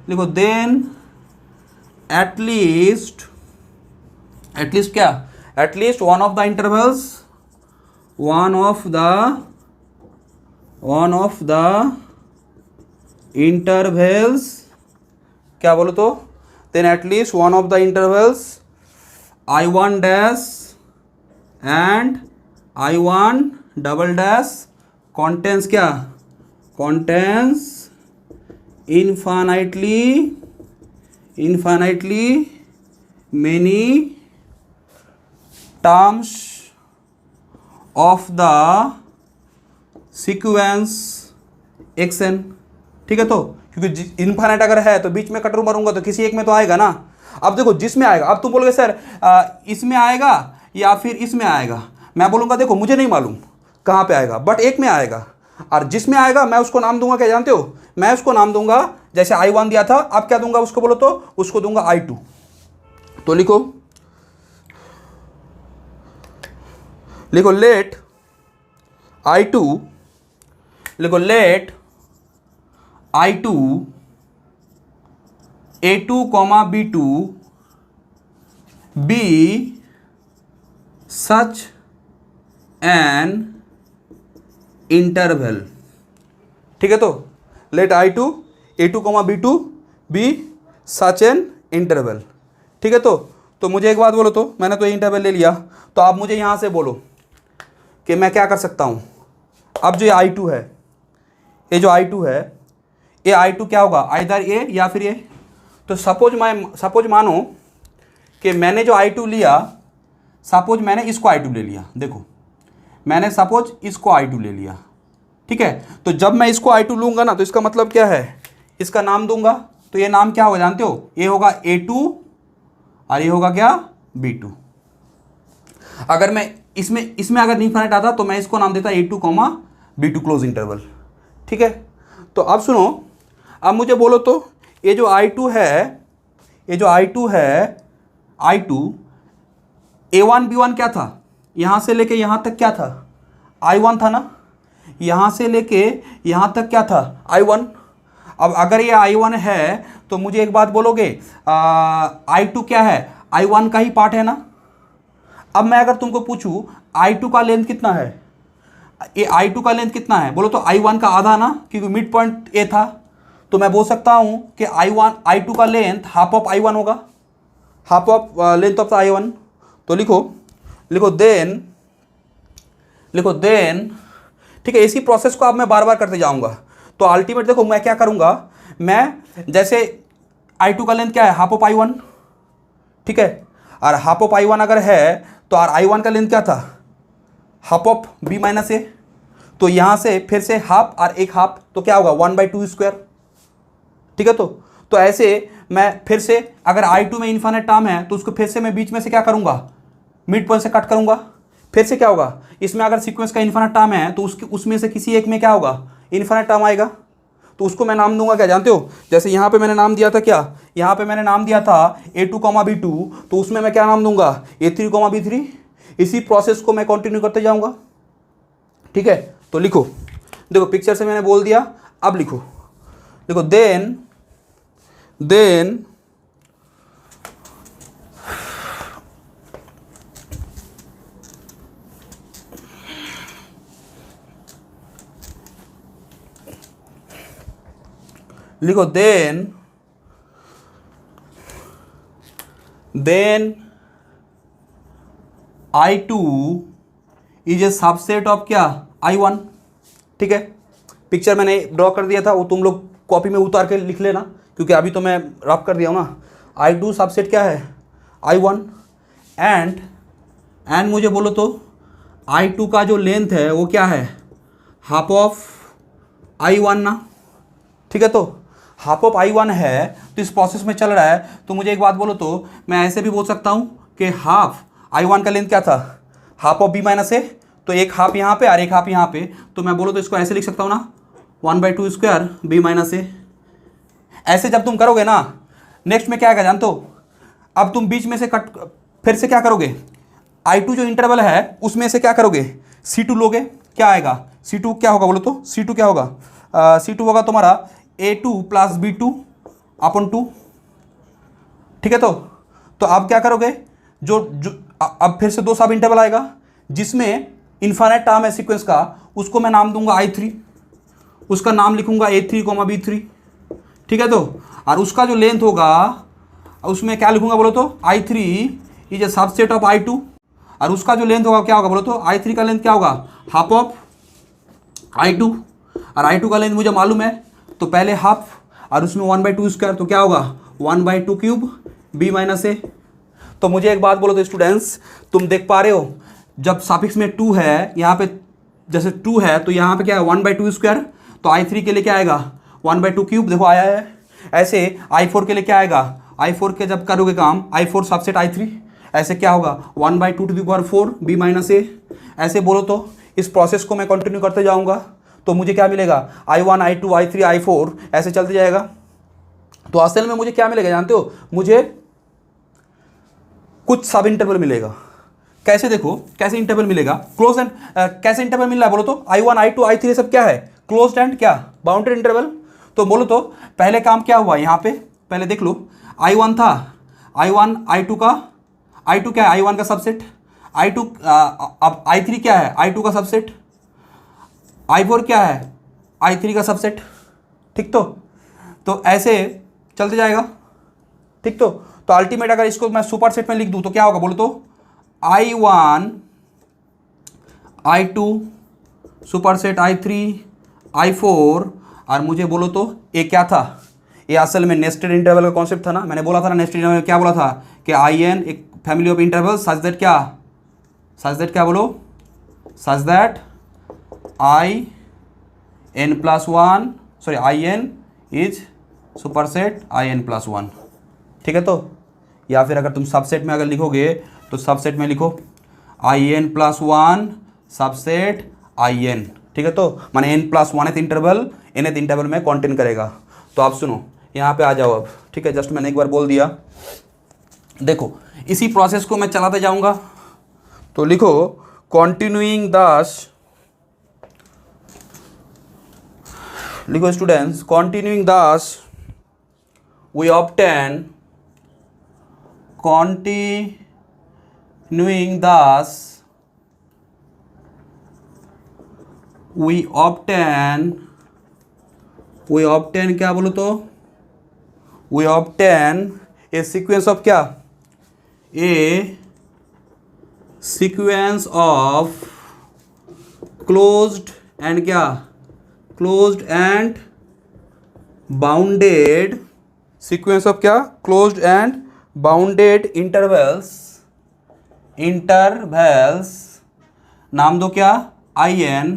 देखो देन एटलीस्ट क्या, at least one of the intervals, क्या बोलो तो, then at least one of the intervals I1 dash and I1 double dash contains क्या, contains infinitely many terms of the sequence xn। ठीक है, तो क्योंकि इनफाइनाइट अगर है तो बीच में कटर मारूंगा तो किसी एक में तो आएगा ना। अब देखो जिसमें आएगा, अब तुम बोलोगे सर इसमें आएगा या फिर इसमें आएगा, मैं बोलूँगा देखो मुझे नहीं मालूम कहाँ पे आएगा, बट एक में आएगा। और जिसमें आएगा मैं उसको नाम दूंगा क्या जानते हो, मैं उसको नाम दूंगा जैसे I1 दिया था, अब क्या दूंगा उसको बोलो तो, उसको दूंगा I2। तो लिखो लेट I2, लिखो late I2 A2, B2 be such an interval। ठीक है, तो late I2 A2, B2 be such an interval। ठीक है, तो मुझे एक बात बोलो तो, मैंने तो ये इंटरवल ले लिया, तो आप मुझे यहाँ से बोलो कि मैं क्या कर सकता हूँ। अब जो ये I2 है, ये जो I2 है, ये I2 क्या होगा, आइदर ए या फिर ए। तो सपोज मानो कि मैंने जो I2 लिया, सपोज मैंने इसको I2 ले लिया, देखो मैंने सपोज इसको I2 ले लिया, ठीक है। तो जब मैं इसको I2 लूँगा ना, तो इसका मतलब क्या है, इसका नाम दूंगा, तो ये नाम क्या होगा जानते हो, ये होगा A2 और ये होगा क्या, B2। अगर मैं इसमें अगर इनफाइनाइट आता तो मैं इसको नाम देता A2, B2 क्लोज इंटरवल। ठीक है, तो अब सुनो, अब मुझे बोलो तो ये जो I2 है, I2 A1 B1 क्या था, यहाँ से लेके यहाँ तक क्या था, I1 था ना, यहाँ से लेके यहाँ तक क्या था, I1। अब अगर ये I1 है तो मुझे एक बात बोलोगे, I2 क्या है, I1 का ही पार्ट है ना। अब मैं अगर तुमको पूछूं I2 का लेंथ कितना है, ये I2 का लेंथ कितना है, बोलो तो I1 का आधा ना, क्योंकि मिड पॉइंट ए था। तो मैं बोल सकता हूं कि I2 का लेंथ हाफ ऑफ I1 होगा, half of length of I1। तो लिखो देन, ठीक है। इसी प्रोसेस को अब मैं बार बार करते जाऊंगा। तो अल्टीमेट देखो मैं क्या करूंगा, मैं जैसे I2 का लेंथ क्या है, हाफ ऑफ I1, ठीक है। और हाफ ऑफ I1 अगर है तो I1 का लेंथ क्या था, हाफ ऑफ B माइनस ए। तो यहाँ से फिर से हाफ और एक हाफ, तो क्या होगा 1/2 स्क्वायर। ठीक है, तो ऐसे मैं फिर से अगर I2 में इन्फाइनाइट टर्म है तो उसको फिर से मैं बीच में से क्या करूँगा, मिड पॉइंट से कट करूँगा। फिर से क्या होगा, इसमें अगर सीक्वेंस का इन्फाइनाइट टर्म है तो उसमें से किसी एक में क्या होगा, इन्फाइनाइट टर्म आएगा। तो उसको मैं नाम दूंगा क्या जानते हो, जैसे यहाँ पे मैंने नाम दिया था क्या, यहाँ पे मैंने नाम दिया था A2, B2, तो उसमें मैं क्या नाम दूंगा, A3, B3। इसी प्रोसेस को मैं कंटिन्यू करते जाऊंगा। ठीक है, तो लिखो, देखो पिक्चर से मैंने बोल दिया, अब लिखो then I2 is a subset of क्या, I1। ठीक है, पिक्चर मैंने ड्रॉ कर दिया था, वो तुम लोग कॉपी में उतार के लिख लेना, क्योंकि अभी तो मैं रफ कर दिया हूँ ना। I2 सबसेट क्या है, I1। एंड मुझे बोलो तो I2 का जो लेंथ है वो क्या है, हाफ ऑफ I1 ना। ठीक है, तो हाफ ऑफ I1 है, तो इस प्रोसेस में चल रहा है। तो मुझे एक बात बोलो तो मैं ऐसे भी बोल सकता हूँ कि हाफ I1 का लेंथ क्या था, हाफ ऑफ B माइनस ए। तो एक हाफ यहाँ पे और एक हाफ यहाँ पे, तो मैं बोलो तो इसको ऐसे लिख सकता हूँ ना, 1/2 स्क्वायर बी माइनस ए। ऐसे जब तुम करोगे ना, नेक्स्ट में क्या आएगा जानते हो, अब तुम बीच में से कट फिर से क्या करोगे, I2 जो इंटरवल है उसमें से क्या करोगे, C2 लोगे, क्या आएगा C2 क्या होगा बोलो तो, C2 क्या होगा, C2 होगा तुम्हारा A2 प्लस B2/2। ठीक है, तो अब क्या करोगे, जो अब फिर से दो सब इंटरवल आएगा जिसमें इन्फाइनाइट टर्म है सीक्वेंस का, उसको मैं नाम दूंगा I3, उसका नाम लिखूंगा A3, B3। ठीक है, और उसका जो लेंथ होगा उसमें क्या लिखूंगा बोलो तो, I3 is a subset of I2, और उसका जो लेंथ होगा क्या होगा बोलो तो, I3 का लेंथ क्या होगा, हाफ ऑफ I2, और I2 का लेंथ मुझे मालूम है, तो पहले हाफ और उसमें 1/2 स्क्वायर, तो क्या होगा 1/2 क्यूब बी माइनस ए। तो मुझे एक बात बोलो तो स्टूडेंट्स, तुम देख पा रहे हो जब सफिक्स में 2 है, यहाँ पे जैसे 2 है तो यहाँ पे क्या है 1/2 स्क्वायर, तो I3 के लिए क्या आएगा 1/2 क्यूब, देखो आया है। ऐसे I4 के लिए क्या आएगा, I4 के जब करोगे काम, I4 सबसेट I3, ऐसे क्या होगा 1/2⁴ बी माइनस ए। ऐसे बोलो तो इस प्रोसेस को मैं कंटिन्यू करते जाऊंगा तो मुझे क्या मिलेगा, I1 I2 I3 I4 ऐसे चलते जाएगा। तो असल में मुझे क्या मिलेगा जानते हो, मुझे कुछ सब इंटरवल मिलेगा। कैसे देखो, कैसे इंटरवल मिलेगा, क्लोज एंड कैसे इंटरवल मिल रहा है बोलो तो, I1 I2 I3 सब क्या है, क्लोज्ड एंड क्या बाउंडेड इंटरवल। तो बोलो तो पहले काम क्या हुआ यहाँ पे, पहले देख लो, I1 था, I1 I2 का, I2 क्या है I1 का सबसेट, I2 अब I3 क्या है I2 का सबसेट, I4 क्या है I3 का सबसेट। ठीक, तो ऐसे चलते जाएगा। ठीक, तो अल्टीमेट अगर इसको मैं सुपर सेट में लिख दूं तो क्या होगा बोलो तो, I1 I2 super set I3 I4, और मुझे बोलो तो ये क्या था, ये असल में नेस्टेड इंटरवल का कॉन्सेप्ट था ना, मैंने बोला था ना नेस्टेड इंटरवल क्या बोला था कि IN एक family of interval such that क्या बोलो, such that IN is superset IN+1। ठीक है, तो या फिर अगर तुम सबसेट में अगर लिखोगे तो सबसेट में लिखो IN+1 सबसेट IN। ठीक है, तो माने n+1th इंटरवल nth इंटरवल में कंटेन करेगा। तो आप सुनो यहाँ पे आ जाओ अब। ठीक है, जस्ट मैंने एक बार बोल दिया, देखो इसी प्रोसेस को मैं चलाते जाऊंगा। तो लिखो कंटिन्यूइंग दस, लिखो स्टूडेंट्स, कंटिन्यूइंग दस we obtain क्या बोलो तो, we obtain a sequence of क्या, a sequence of closed and क्या, closed and bounded sequence of क्या, closed and bounded intervals नाम दो क्या IN,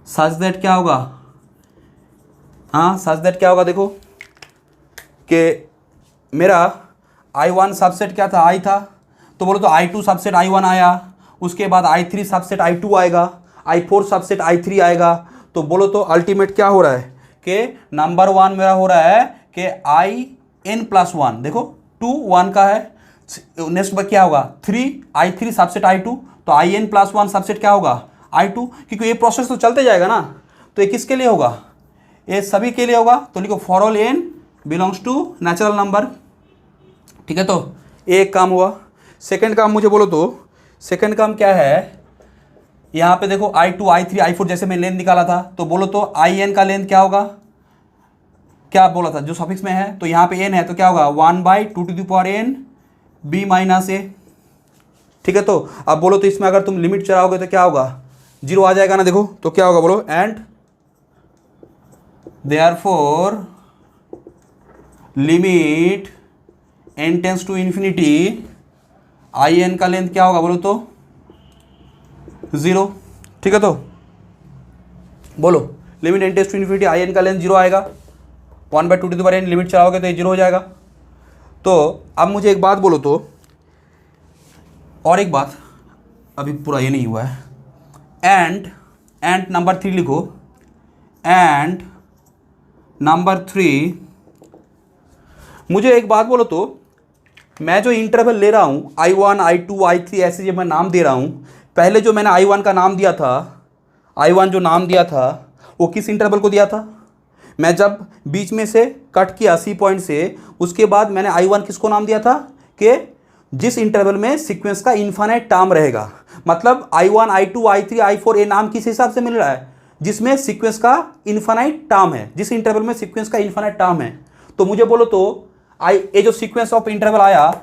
सच दैट क्या होगा, हाँ सच दैट क्या होगा, देखो कि मेरा I1 सबसेट क्या था, I था, तो बोलो तो I2 सबसेट I1 आया, उसके बाद I3 सबसेट I2 आएगा, I4 सबसेट I3 आएगा। तो बोलो तो अल्टीमेट क्या हो रहा है कि नंबर 1 मेरा हो रहा है कि IN+1, देखो 2 1 का है, नेक्स्ट बार क्या होगा 3 I3 सबसेट I2, तो IN+1 सबसेट क्या होगा I2, क्योंकि ये प्रोसेस तो चलते जाएगा ना। तो ये किसके लिए होगा, ये सभी के लिए होगा। तो लिखो for all n belongs to natural number. ठीक है, तो एक काम हुआ। सेकंड काम मुझे बोलो तो, सेकंड काम क्या है, यहाँ पे देखो I2 I3 I4 जैसे मैं लेंथ निकाला था, तो बोलो तो IN का लेंथ क्या होगा, क्या बोला था जो सफिक्स में है, तो यहाँ पे n है तो क्या होगा 1/2n b माइनस ए। ठीक है, तो अब बोलो तो इसमें अगर तुम लिमिट चलाओगे तो क्या होगा, 0 आ जाएगा ना। देखो तो क्या होगा बोलो, and therefore limit n tends to infinity IN का लेंथ क्या होगा बोलो तो 0। ठीक है, तो बोलो limit n tends to infinity IN का लेंथ 0 आएगा, 1/2n लिमिट चलाओगे तो ये 0 हो जाएगा। तो अब मुझे एक बात बोलो तो, और एक बात, अभी पूरा ये नहीं हुआ है। एंड नंबर 3 लिखो। एंड नंबर 3, मुझे एक बात बोलो तो, मैं जो इंटरवल ले रहा हूँ I1 I2 I3 ऐसे जब मैं नाम दे रहा हूँ, पहले जो मैंने I1 का नाम दिया था, I1 जो नाम दिया था वो किस इंटरवल को दिया था? मैं जब बीच में से कट किया C पॉइंट से, उसके बाद मैंने I1 किसको नाम दिया था कि जिस इंटरवल में सीक्वेंस का इन्फानाइट टर्म रहेगा। मतलब I1 I2 I3 I4 ये नाम किस हिसाब से मिल रहा है? जिसमें सीक्वेंस का इन्फानाइट टर्म है, जिस इंटरवल में सीक्वेंस का इन्फानाइट टर्म है। तो मुझे बोलो तो ये जो सीक्वेंस ऑफ इंटरवल आया,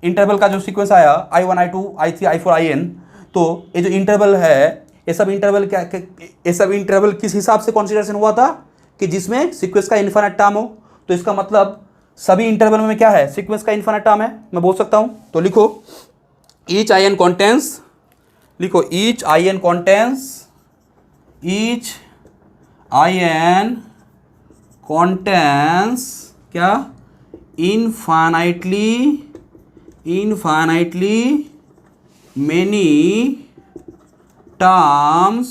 इंटरवल का जो सीक्वेंस आया I1 I2 I3 I4 IN, तो ये जो इंटरवल है, ये सब इंटरवल क्या, ये सब इंटरवल किस हिसाब से कॉन्सिडरेशन हुआ था कि जिसमें सीक्वेंस का इन्फानाइट टर्म हो। तो इसका मतलब सभी इंटरवल में क्या है? सीक्वेंस का इन्फानाइट टर्म है, मैं बोल सकता हूं। तो लिखो ईच IN कंटेंस, लिखो each IN contains, each IN contains क्या? infinitely many terms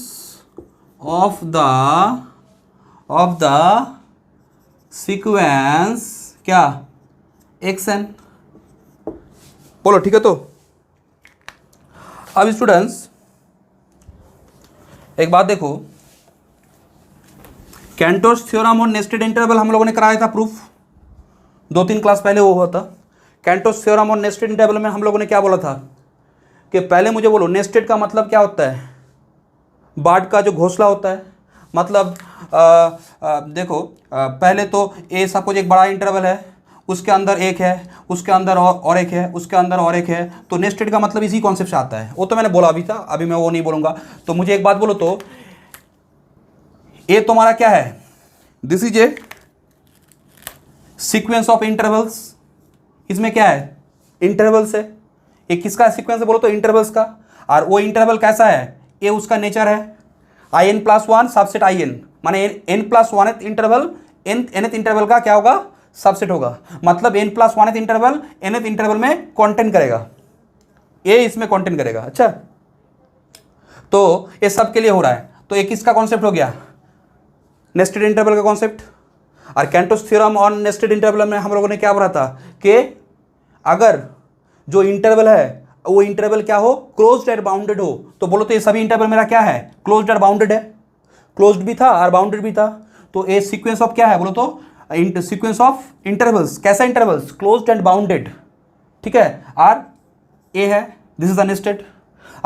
of the sequence क्या? xn। बोलो ठीक है। तो अब स्टूडेंट्स एक बात देखो, कैंटोस थ्योरम और नेस्टेड इंटरवल हम लोगों ने कराया था प्रूफ, 2-3 क्लास पहले वो हुआ था। कैंटोस थ्योरम और नेस्टेड इंटरवल में हम लोगों ने क्या बोला था कि पहले मुझे बोलो नेस्टेड का मतलब क्या होता है? बार्ड का जो घोंसला होता है। मतलब देखो पहले तो ए सपोज एक बड़ा इंटरवल है, उसके अंदर एक है, उसके अंदर और एक है, उसके अंदर और एक है। तो नेस्टेड का मतलब इसी कॉन्सेप्ट से आता है। वो तो मैंने बोला अभी था, अभी मैं वो नहीं बोलूँगा। तो मुझे एक बात बोलो तो, ये तुम्हारा क्या है? This is a sequence of intervals. इसमें क्या है? इंटरवल्स है। एक किसका सीक्वेंस है बोलो तो? इंटरवल्स का। और वो इंटरवल कैसा है? ये उसका नेचर है IN+1 सबसेट IN, माने n+1th इंटरवल nth इंटरवल का क्या होगा? सबसेट होगा। मतलब n+1th इंटरवल nth इंटरवल में कंटेन करेगा, ये इसमें कंटेन करेगा। अच्छा, तो ये सब के लिए हो रहा है। तो ये किसका कॉन्सेप्ट हो गया? नेस्टेड इंटरवल का कॉन्सेप्ट। और Cantos theorem on nested interval में हम लोगों ने क्या बोला था कि अगर जो इंटरवल है वो इंटरवल क्या हो? क्लोज्ड एंड बाउंडेड हो। तो बोलो तो ये सभी इंटरवल मेरा क्या है? क्लोज्ड और बाउंडेड है। क्लोज्ड भी था और बाउंडेड भी था। तो ये सीक्वेंस ऑफ क्या है बोलो तो? Sequence of intervals. कैसा इंटरवल्स? Closed and bounded. ठीक है। और ए है, दिस इज द नेस्टेड।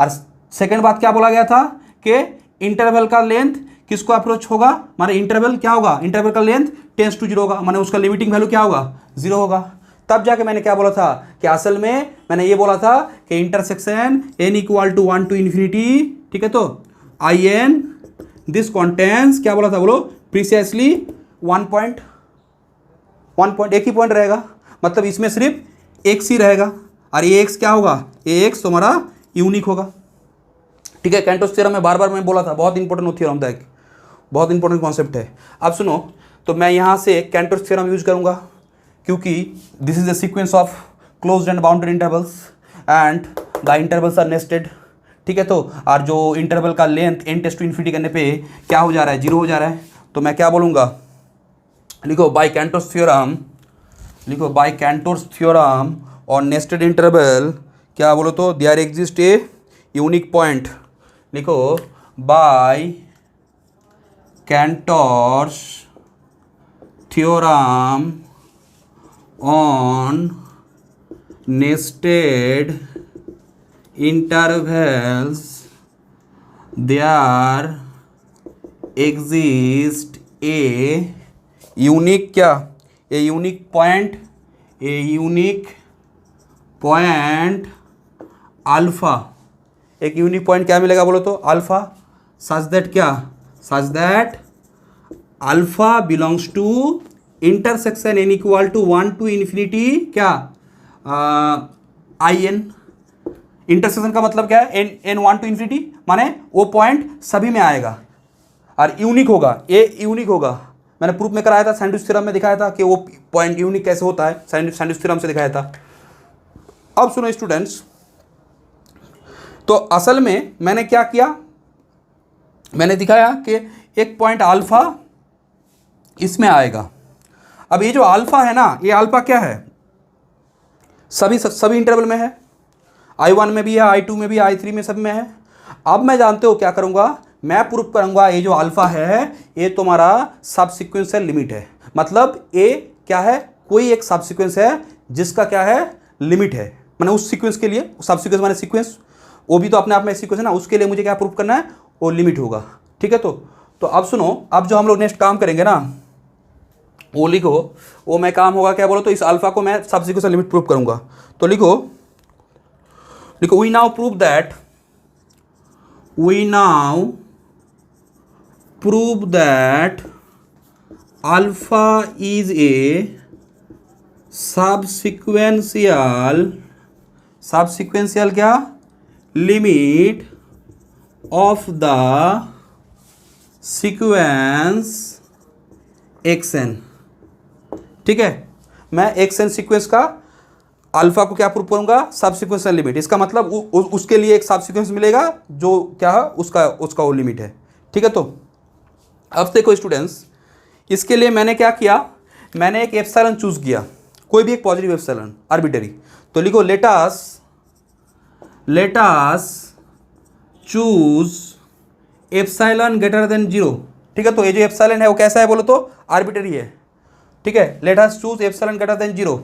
और सेकेंड बात क्या बोला गया था कि इंटरवल का लेंथ किसको अप्रोच होगा? माने इंटरवल क्या होगा? इंटरवल का लेंथ टेंड्स टू 0 होगा, माने उसका लिमिटिंग वैल्यू क्या होगा? 0 होगा। तब जाके मैंने क्या बोला था कि असल में मैंने ये बोला था कि इंटरसेक्शन n = 1 to infinity, ठीक है। तो IN दिस कंटेंस क्या बोला था बोलो? प्रीसाइसली 1 एक ही पॉइंट रहेगा। मतलब इसमें सिर्फ x ही रहेगा। और ये x क्या होगा? ये x तुम्हारा यूनिक होगा। ठीक है। कैंटोस थ्योरम में बार बार मैं बोला था, बहुत इंपॉर्टेंट थ्योरम था, एक बहुत इंपॉर्टेंट कॉन्सेप्ट है। अब सुनो, तो मैं यहाँ से कैंटोस थ्योरम यूज करूँगा क्योंकि this is the sequence of closed and bounded intervals and the intervals are nested. ठीक है। तो और जो इंटरवल का लेंथ n∞ करने पे क्या हो जा रहा है? 0 हो जा रहा है। तो मैं क्या बोलूँगा? लिखो बाय कैंटोस थ्योरम, लिखो बाय कैंटोस थ्योरम और नेस्टेड इंटरवल क्या बोलो तो? There exist a unique point. लिखो by Cantor's theorem on nested intervals there exist a unique क्या? A unique point, a unique point alpha. एक यूनिक पॉइंट क्या मिलेगा बोलो तो? अल्फा। सच दैट क्या? Such that alpha belongs to intersection n = 1 to infinity क्या? IN। Intersection का मतलब क्या है? n 1 to infinity, माने वो पॉइंट सभी में आएगा और यूनिक होगा। ये यूनिक होगा। मैंने प्रूफ में कराया था, सैंडविच थ्योरम में दिखाया था कि वो पॉइंट यूनिक कैसे होता है, सैंडविच थ्योरम से दिखाया था। अब सुनो स्टूडेंट्स, तो असल में मैंने क्या किया, मैंने दिखाया कि एक पॉइंट अल्फा इसमें आएगा। अब ये जो अल्फा है ना, ये अल्फा क्या है, सभी इंटरवल में है, I1 में भी है, I2 में भी है, I3 में, सब में है। अब मैं जानते हो क्या करूंगा, मैं प्रूफ करूंगा ये जो अल्फा है ये तुम्हारा सब सीक्वेंशियल लिमिट है। मतलब ए क्या है, कोई एक सब सीक्वेंस है जिसका क्या है, लिमिट है। मैंने उस सीक्वेंस के लिए, सब सीक्वेंस माने सीक्वेंस, वो भी तो अपने आप में सीक्वेंस है ना, उसके लिए मुझे क्या प्रूफ करना है, वो लिमिट होगा। ठीक है, तो अब सुनो, अब जो हम लोग नेक्स्ट काम करेंगे ना, वो लिखो, वो मैं काम होगा क्या बोलो तो, इस अल्फा को मैं सब सीक्वेंस लिमिट प्रूफ करूंगा। तो लिखो we now prove that alpha is a subsequential क्या, limit of the sequence xn। ठीक है, मैं xn सीक्वेंस का अल्फा को क्या प्रूव करूंगा, सब सीक्वेंशियल लिमिट। इसका मतलब उसके लिए एक सब सीक्वेंस मिलेगा जो क्या है, उसका वो लिमिट है। ठीक है, तो अब देखो स्टूडेंट्स, इसके लिए मैंने क्या किया, मैंने एक एप्सिलॉन चूज किया, कोई भी एक पॉजिटिव एप्सिलॉन आर्बिटरी। तो लिखो late us choose epsilon greater than 0। ठीक है, तो ये जो एप्सिलॉन है वो कैसा है बोलो तो, आर्बिटरी है। ठीक है, let us choose epsilon greater than 0।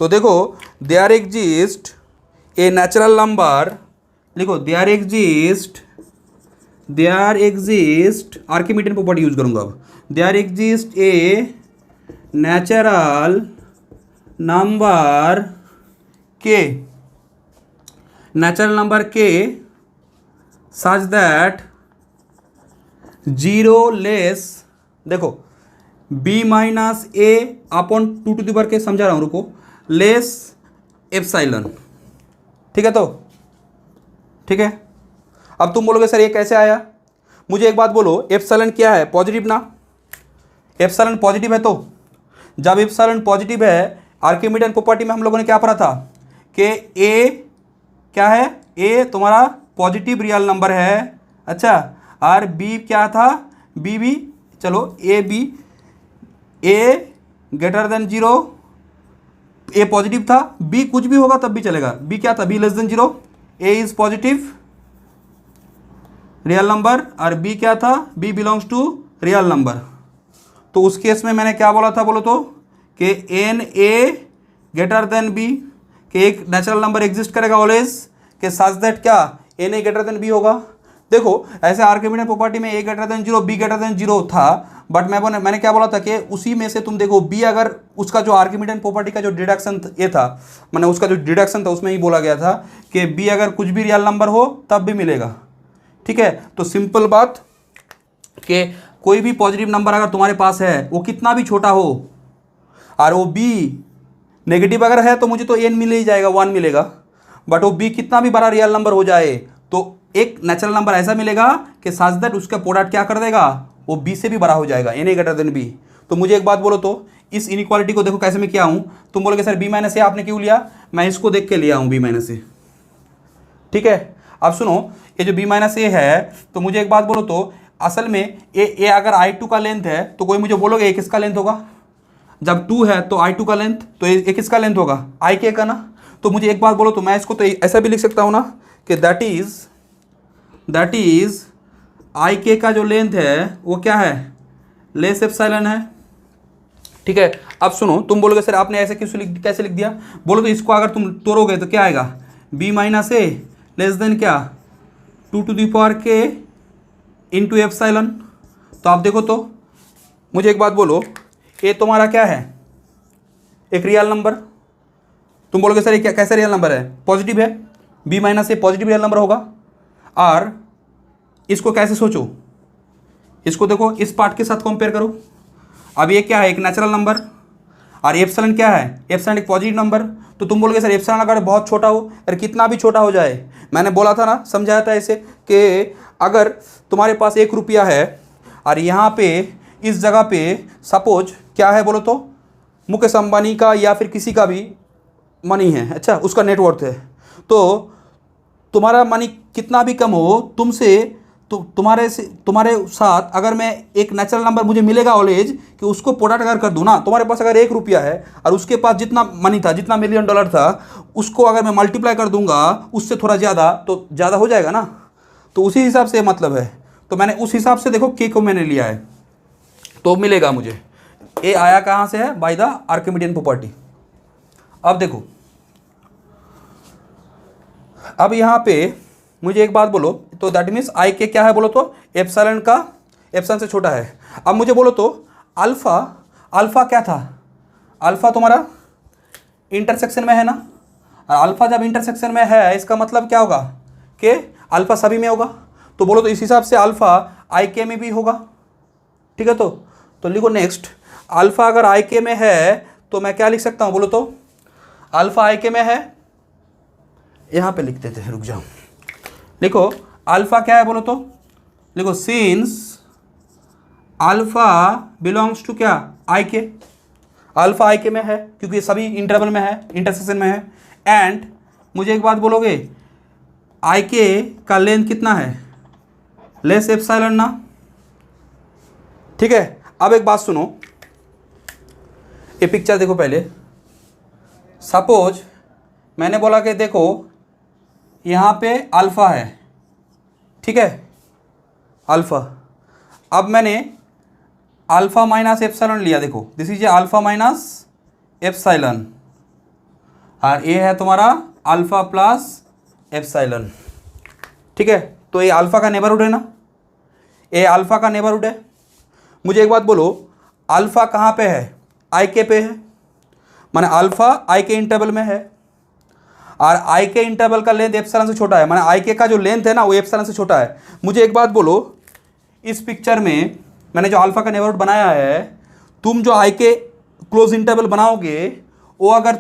तो देखो there exist a natural number, लिखो there exist Archimedean property use करूंगा अब, there exist a natural number के सच दैट 0 लेस, देखो b minus a upon 2 to the power k, समझा रहा हूँ, रुको, लेस एप्सिलॉन। ठीक है, तो ठीक है, अब तुम बोलोगे सर ये कैसे आया, मुझे एक बात बोलो, एप्सिलॉन क्या है, पॉजिटिव ना, एप्सिलॉन पॉजिटिव है। तो जब एप्सिलॉन पॉजिटिव है, आर्किमिडियन प्रॉपर्टी में हम लोगों ने क्या पढ़ा था कि ए क्या है, ए तुम्हारा पॉजिटिव रियल नंबर है, अच्छा, और बी क्या था, बी भी, चलो a greater than 0, a positive था, बी कुछ भी होगा तब भी चलेगा, बी क्या था, b less than 0, a is positive real number, और बी क्या था, b belongs to real number. तो उस केस में मैंने क्या बोला था बोलो तो, कि एन ए ग्रेटर देन बी, कि एक नेचुरल नंबर एग्जिस्ट करेगा ऑलवेज, कि सच दैट क्या, एन ए ग्रेटर देन बी होगा। देखो ऐसे आर्किमिडियन प्रॉपर्टी में A greater than 0, B greater than 0 था, बट मैंने क्या बोला था कि उसी में से तुम देखो बी, अगर उसका जो आर्किमिडियन प्रॉपर्टी का जो डिडक्शन ये था, मैंने उसका जो डिडक्शन था उसमें ही बोला गया था कि बी अगर कुछ भी रियल नंबर हो तब भी मिलेगा। ठीक है, तो सिंपल बात कि कोई भी पॉजिटिव नंबर अगर तुम्हारे पास है, वो कितना भी छोटा हो, और वो बी नेगेटिव अगर है तो मुझे तो एन मिल ही जाएगा, 1 मिलेगा, बट वो बी कितना भी बड़ा रियल नंबर हो जाए तो एक नेचुरल नंबर ऐसा मिलेगा कि सच दैट उसका प्रोडक्ट क्या कर देगा, वो बी से भी बड़ा हो जाएगा, एन ए ग्रेटर देन बी। तो मुझे एक बात बोलो तो, इस इनइक्वालिटी को देखो कैसे मैं किया हूँ, तुम बोलोगे सर बी माइनस ए आपने क्यों लिया, मैं इसको देख के लिया हूँ बी माइनस ए। ठीक है, अब सुनो, ये जो बी माइनस ए है, तो मुझे एक बात बोलो तो, असल में ए अगर I2 का लेंथ है तो कोई मुझे बोलोगे एक किसका लेंथ होगा, जब 2 है तो I2 का लेंथ, तो एक किसका लेंथ होगा, IK का ना। तो मुझे एक बात बोलो तो, मैं इसको तो ऐसा भी लिख सकता हूँ ना कि दैट इज IK का जो लेंथ है वो क्या है, लेस एप्सिलॉन है। ठीक है, अब सुनो, तुम बोलोगे सर आपने ऐसे कैसे लिख दिया, बोलो तो इसको अगर तुम तोड़ोगे तो क्या आएगा, बी माइनस ए लेस देन क्या, 2 टू द पावर के इंटू एप्सिलॉन। तो आप देखो तो, मुझे एक बात बोलो, ए तुम्हारा क्या है, एक रियल नंबर, तुम बोलोगे सर ये क्या कैसा रियल नंबर है, पॉजिटिव है, बी माइनस ए पॉजिटिव रियल नंबर होगा। और इसको कैसे सोचो, इसको देखो इस पार्ट के साथ कंपेयर करो, अब ये क्या है, एक नेचुरल नंबर, और एप्सिलॉन क्या है, एप्सिलॉन एक पॉजिटिव नंबर। तो तुम बोलोगे सर एप्सिलॉन अगर बहुत छोटा हो, अगर कितना भी छोटा हो जाए, मैंने बोला था ना, समझाया था ऐसे कि अगर तुम्हारे पास 1 रुपया है और यहाँ पे इस जगह पे सपोज क्या है बोलो तो, मुकेश अंबानी का या फिर किसी का भी मनी है, अच्छा, उसका नेटवर्थ है, तो तुम्हारा मनी कितना भी कम हो तुमसे, तो तुम्हारे साथ अगर मैं एक नेचुरल नंबर मुझे मिलेगा ऑलवेज कि उसको प्रोडक्ट अगर कर दूँ ना, तुम्हारे पास अगर 1 रुपया है और उसके पास जितना मनी था, जितना $1 मिलियन था, उसको अगर मैं मल्टीप्लाई कर दूंगा उससे थोड़ा ज़्यादा, तो ज़्यादा हो जाएगा ना। तो उसी हिसाब से मतलब है, तो मैंने उस हिसाब से देखो के को मैंने लिया है, तो मिलेगा मुझे ए आया कहाँ से है, बाय द आर्किमिडियन प्रॉपर्टी। अब देखो, अब यहाँ पे मुझे एक बात बोलो, तो दैट मीन्स आई के क्या है बोलो तो एप्सिलॉन का, एप्सिलॉन से छोटा है। अब मुझे बोलो तो अल्फा, अल्फा क्या था, अल्फा तुम्हारा इंटरसेक्शन में है ना, और अल्फा जब इंटरसेक्शन में है इसका मतलब क्या होगा कि अल्फा सभी में होगा। तो बोलो तो इस हिसाब से अल्फा आई के में भी होगा, ठीक है। तो लिखो नेक्स्ट, अल्फा अगर आई के में है तो मैं क्या लिख सकता हूँ बोलो तो, अल्फा आई के में है, यहाँ पे लिख देते हैं, रुक जाओ, लिखो अल्फा क्या है बोलो तो, लिखो सिंस अल्फा बिलोंग्स टू क्या, आई के, अल्फा आई के में है क्योंकि ये सभी इंटरवल में है, इंटरसेक्शन में है। एंड मुझे एक बात बोलोगे, आई के का लेंथ कितना है, लेस एप्सिलॉन ना, ठीक है। अब एक बात सुनो, ये पिक्चर देखो पहले, सपोज मैंने बोला कि देखो यहाँ पे अल्फ़ा है, ठीक है, अल्फ़ा, अब मैंने अल्फ़ा माइनस एप्सिलॉन लिया, देखो this is alpha minus epsilon, और ये है तुम्हारा अल्फ़ा प्लस एप्सिलॉन, ठीक है। तो ये अल्फ़ा का नेबरहुड है ना, ये अल्फ़ा का नेबरहुड है। मुझे एक बात बोलो, अल्फ़ा कहाँ पे है, आई के पे है, माने अल्फ़ा आई के इंटरवल में है, और आई के इंटरवल का लेंथ एप्सिलॉन से छोटा है, माने आई के का जो लेंथ है ना वो एप्सिलॉन से छोटा है। मुझे एक बात बोलो, इस पिक्चर में मैंने जो अल्फ़ा का नेबरहुड बनाया है, तुम जो आई के क्लोज इंटरवल बनाओगे, वो अगर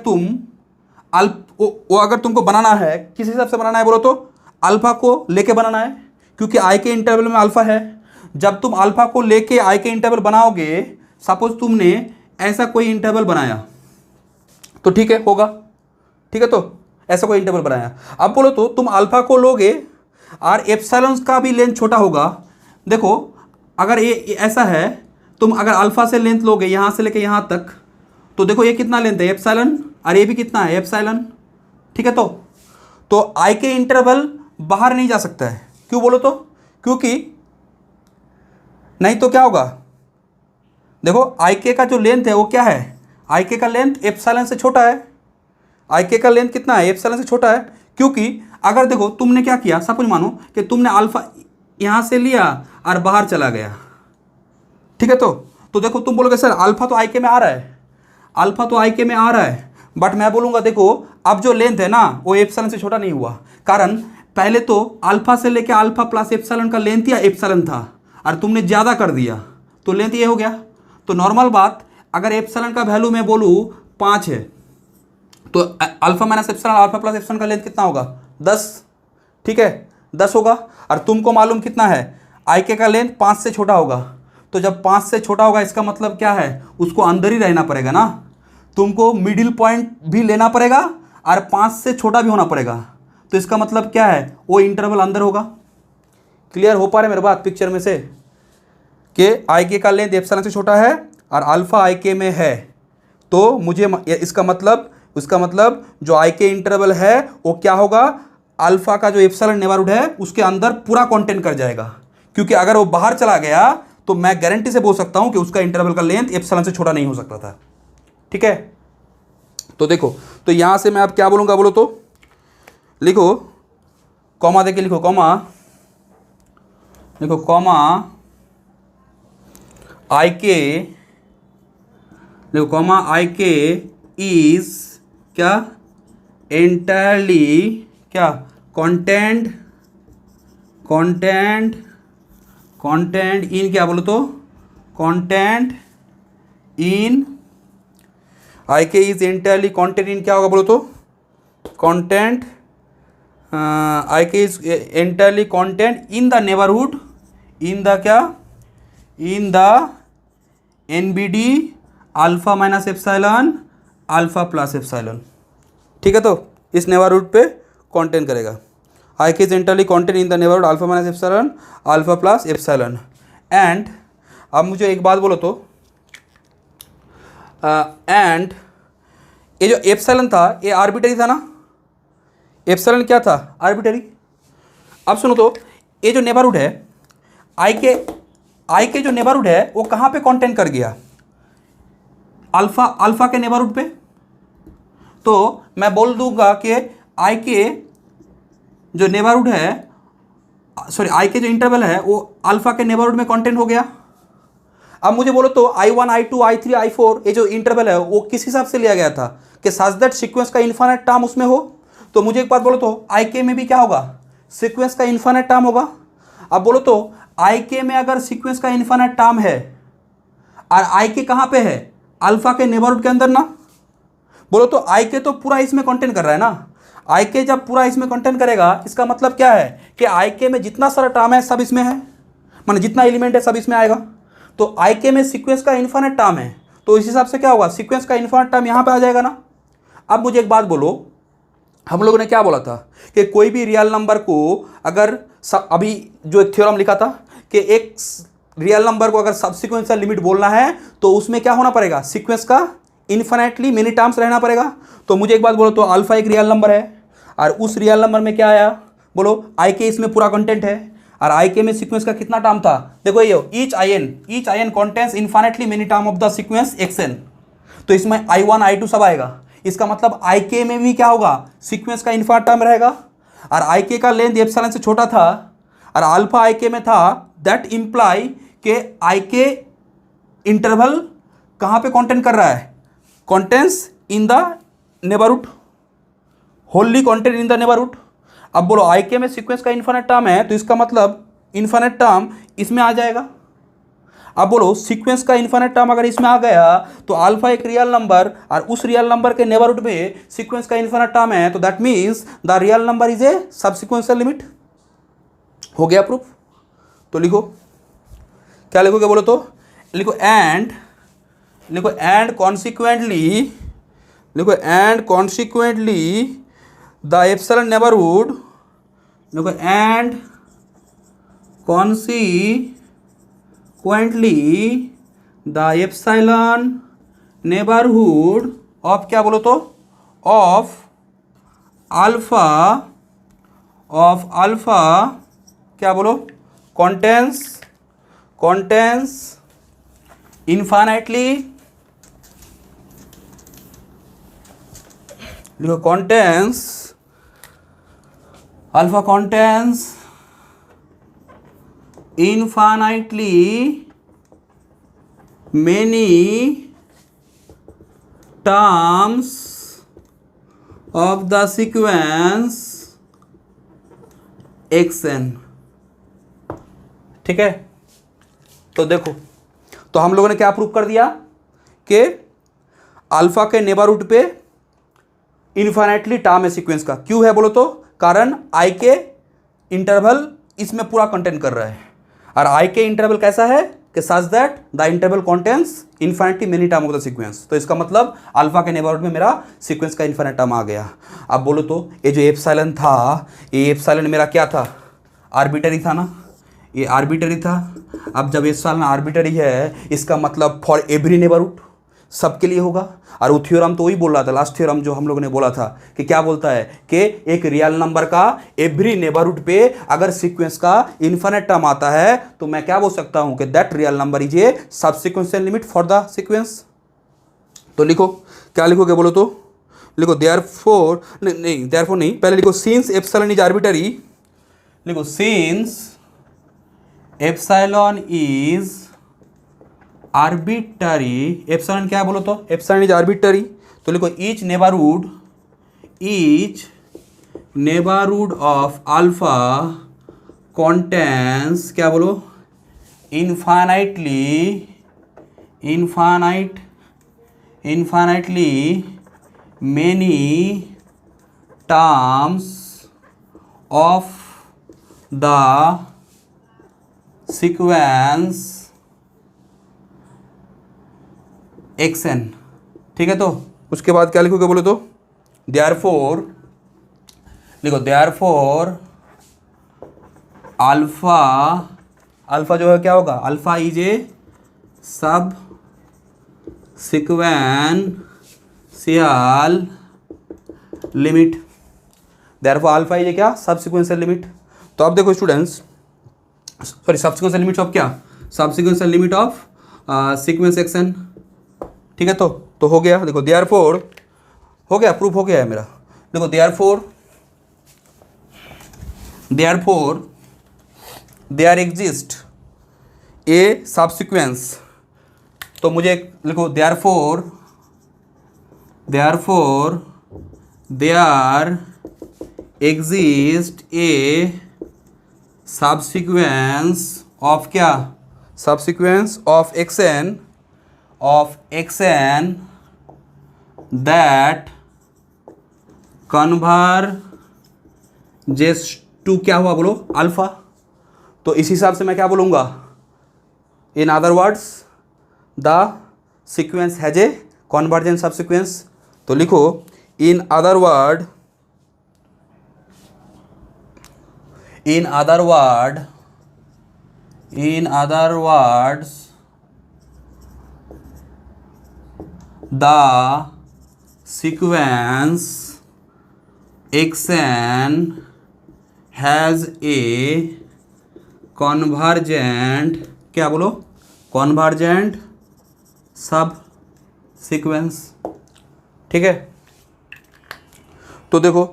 तुमको बनाना है, किस हिसाब से बनाना है बोलो तो, अल्फ़ा को लेके बनाना है, क्योंकि आई के इंटरवल में अल्फ़ा है। जब तुम अल्फ़ा को लेके आई के इंटरवल बनाओगे, सपोज तुमने ऐसा कोई इंटरवल बनाया तो ठीक है होगा, ठीक है, तो ऐसा कोई इंटरवल बनाया। अब बोलो तो तुम अल्फ़ा को लोगे और एप्सिलॉन का भी लेंथ छोटा होगा। देखो अगर ये ऐसा है, तुम अगर अल्फ़ा से लेंथ लोगे यहाँ से लेके यहाँ तक, तो देखो ये कितना लेंथ है एप्सिलॉन, और ये भी कितना है एप्सिलॉन, ठीक है। तो आई के इंटरवल बाहर नहीं जा सकता है, क्यों बोलो तो, क्योंकि नहीं तो क्या होगा, देखो आई के का जो लेंथ है वो क्या है, आई के का लेंथ एप्सिलॉन से छोटा है, आई के का लेंथ कितना है एप्सिलॉन से छोटा है। क्योंकि अगर देखो तुमने क्या किया, सपोज मानो कि तुमने अल्फ़ा यहाँ से लिया और बाहर चला गया, ठीक है। तो देखो तुम बोलोगे सर अल्फ़ा तो आई के में आ रहा है, अल्फ़ा तो आई के में आ रहा है, बट मैं बोलूँगा देखो अब जो लेंथ है ना वो एप्सिलॉन से छोटा नहीं हुआ, कारण पहले तो अल्फ़ा से लेके अल्फ़ा प्लस एप्सिलॉन का लेंथ या एप्सिलॉन था, और तुमने ज़्यादा कर दिया तो लेंथ ये हो गया। तो नॉर्मल बात, अगर एप्सिलॉन का वैल्यू मैं बोलूँ 5 है, तो alpha minus epsilon alpha plus epsilon का लेंथ कितना होगा 10, ठीक है 10 होगा। और तुमको मालूम कितना है, आई के का लेंथ 5 से छोटा होगा, तो जब 5 से छोटा होगा इसका मतलब क्या है, उसको अंदर ही रहना पड़ेगा ना, तुमको मिडिल पॉइंट भी लेना पड़ेगा और 5 से छोटा भी होना पड़ेगा, तो इसका मतलब क्या है, वो इंटरवल अंदर होगा। क्लियर हो पा रहा है मेरे बात पिक्चर में से, कि आई के का लेंथ एप्सिलॉन से छोटा है और अल्फ़ा आई के में है, तो मुझे इसका मतलब जो आई के इंटरवल है वो क्या होगा, अल्फ़ा का जो एप्सिलॉन नेबरहुड है उसके अंदर पूरा कंटेंट कर जाएगा। क्योंकि अगर वो बाहर चला गया तो मैं गारंटी से बोल सकता हूं कि उसका इंटरवल का लेंथ एप्सिलॉन से छोटा नहीं हो सकता था, ठीक है। तो देखो, तो यहां से मैं अब क्या बोलूंगा बोलो तो, लिखो कॉमा देके लिखो, कॉमा देखो, कॉमा आई के, देखो कॉमा आई के इज क्या, एंटायरली क्या, कंटेंट इन क्या बोलो तो, content in I K is entirely content इन क्या होगा बोलो तो, content I K is entirely content in the neighbourhood, in the क्या, in the NBD alpha minus epsilon alpha plus epsilon, ठीक है। तो इस नेबरहुड पे कंटेंट करेगा। आई K is इंटरली content in the neighbourhood alpha minus epsilon alpha plus epsilon. And अब मुझे एक बात बोलो तो एंड ये जो एप्सिलॉन था ये आर्बिटरी था ना, एप्सिलॉन क्या था, आर्बिटरी। अब सुनो तो ये जो नेबरहुड है आई के जो नेबरहुड है वो कहाँ पे कॉन्टेंट कर गया, अल्फा के नेबरहुड पे। तो मैं बोल दूंगा कि आई के जो नेबरहुड है, सॉरी आई के जो इंटरवल है वो अल्फा के नेबरहुड में कॉन्टेंट हो गया। अब मुझे बोलो तो I1 I2 I3 I4 ये जो इंटरवल है वो किस हिसाब से लिया गया था कि सच दैट सीक्वेंस का इन्फिनिट टर्म उसमें हो। तो मुझे एक बात बोलो तो आई के में भी क्या होगा, सीक्वेंस का इन्फिनिट टर्म होगा। अब बोलो तो आई के में अगर सीक्वेंस का इन्फिनिट टर्म है और आई के कहाँ पे है, अल्फा के नेबरहुड के अंदर ना, बोलो तो आई के तो पूरा इसमें कंटेंट कर रहा है ना। आई के जब पूरा इसमें कंटेंट करेगा इसका मतलब क्या है कि आई के में जितना सारा टर्म है सब इसमें है, माने जितना एलिमेंट है सब इसमें आएगा। तो आई के में सीक्वेंस का इन्फिनिट टर्म है तो इस हिसाब से क्या होगा, सीक्वेंस का इन्फिनिट टर्म यहाँ पे आ जाएगा ना। अब मुझे एक बात बोलो, हम लोगों ने क्या बोला था कि कोई भी रियल नंबर को अगर अभी जो एक थ्योरम लिखा था कि एक रियल नंबर को अगर सबसीक्वेंशियल लिमिट बोलना है तो उसमें क्या होना पड़ेगा, सीक्वेंस का इन्फिनिटली मेनी टर्म्स रहना पड़ेगा। तो मुझे एक बात बोलो तो अल्फा एक रियल नंबर है और उस रियल नंबर में क्या आया, बोलो आई के इसमें पूरा कंटेंट है और आई के में सीक्वेंस का कितना टर्म था, देखो ये each I n contains infinitely many term of the sequence x n. तो इसमें I1 I2 सब आएगा, इसका मतलब आई के में भी क्या होगा, सीक्वेंस का इन्फिनिट टर्म रहेगा। और आई के का लेंथ एप्सिलॉन से छोटा था और अल्फा आई के में था, दैट इम्प्लाई कि आई के इंटरवल कहाँ पे कॉन्टेंट कर रहा है, contents in the neighbourhood, Holi content in the neighbourhood. अब बोलो आई के में सीक्वेंस का इन्फिनिट टर्म है तो इसका मतलब इन्फिनिट टर्म इसमें आ जाएगा। अब बोलो सीक्वेंस का इन्फिनिट टर्म अगर इसमें आ गया तो अल्फा एक रियल नंबर और उस रियल नंबर के नेबरहुड में सीक्वेंस का इन्फिनिट टर्म है तो that means the real number is a subsequential limit. हो गया प्रूफ। तो लिखो, क्या लिखोगे बोलो तो, लिखो एंड कॉन्सिक्वेंटली, लिखो and consequently the epsilon neighbourhood, देखो and consequently the epsilon neighbourhood of, क्या बोलो तो, ऑफ अल्फा क्या बोलो, कॉन्टेंस इन्फिनिटली, लिखो contains, alpha contains infinitely many terms of the sequence x N. ठीक है, तो देखो, तो हम लोगों ने क्या प्रूव कर दिया कि अल्फा के नेबरहुड पे इन्फिनिटली टर्म है सीक्वेंस का। क्यों है बोलो तो, कारण आई के इंटरवल इसमें पूरा कंटेंट कर रहा है और आई के इंटरवल कैसा है कि such that the interval contents infinitely many term of the sequence. तो इसका मतलब अल्फा के नेबरहुड में मेरा सीक्वेंस का इन्फिनिट टर्म आ गया। अब बोलो तो ये जो एप्सिलॉन था, ये एप्सिलॉन मेरा क्या था, आर्बिटरी था ना, ये आर्बिटरी था। अब जब एप्सिलॉन आर्बिटरी है इसका मतलब फॉर एवरी नेबरहुड, सबके लिए होगा। और वो थ्योरम तो वही बोल रहा था, लास्ट थ्योरम जो हम लोगों ने बोला था कि क्या बोलता है कि एक रियल नंबर का एवरी नेबरहुड पे अगर सीक्वेंस का इन्फिनिट टर्म आता है तो मैं क्या बोल सकता हूं कि that real number is a subsequential limit for the sequence. तो लिखो, क्या लिखोगे बोलो तो, लिखो देयरफॉर, नहीं देयरफॉर नहीं, पहले लिखो सिंस एप्सिलॉन इज आर्बिटरी, लिखो since epsilon is arbitrary, epsilon क्या है बोलो तो, एप्सिलॉन इज आर्बिटरी। तो लिखो each neighbourhood of alpha contains, क्या बोलो, infinitely many terms of the sequence x N. ठीक है, तो उसके बाद क्या लिखोगे बोलो तो, देयरफॉर, लिखो देयरफॉर अल्फा, अल्फा जो है क्या होगा, अल्फा इज ए सब sequential limit, therefore alpha is ए क्या, सब सिक्वेंशियल लिमिट। तो अब देखो स्टूडेंट्स, सॉरी सब सिक्वेंशियल लिमिट ऑफ क्या, सब sequential limit of sequence action. ठीक है, तो हो गया, देखो देयरफॉर हो गया, प्रूफ हो गया है मेरा। देखो therefore there exist a subsequence, तो मुझे लिखो therefore there exist a subsequence of क्या, subsequence of X N that converges to क्या हुआ बोलो, अल्फा। तो इस हिसाब से मैं क्या बोलूँगा, in other words the sequence has a convergent सब सीक्वेंस। तो लिखो in other words the sequence action has a convergent क्या बोलो, कन्वर्जेंट सब सीक्वेंस। ठीक है, तो देखो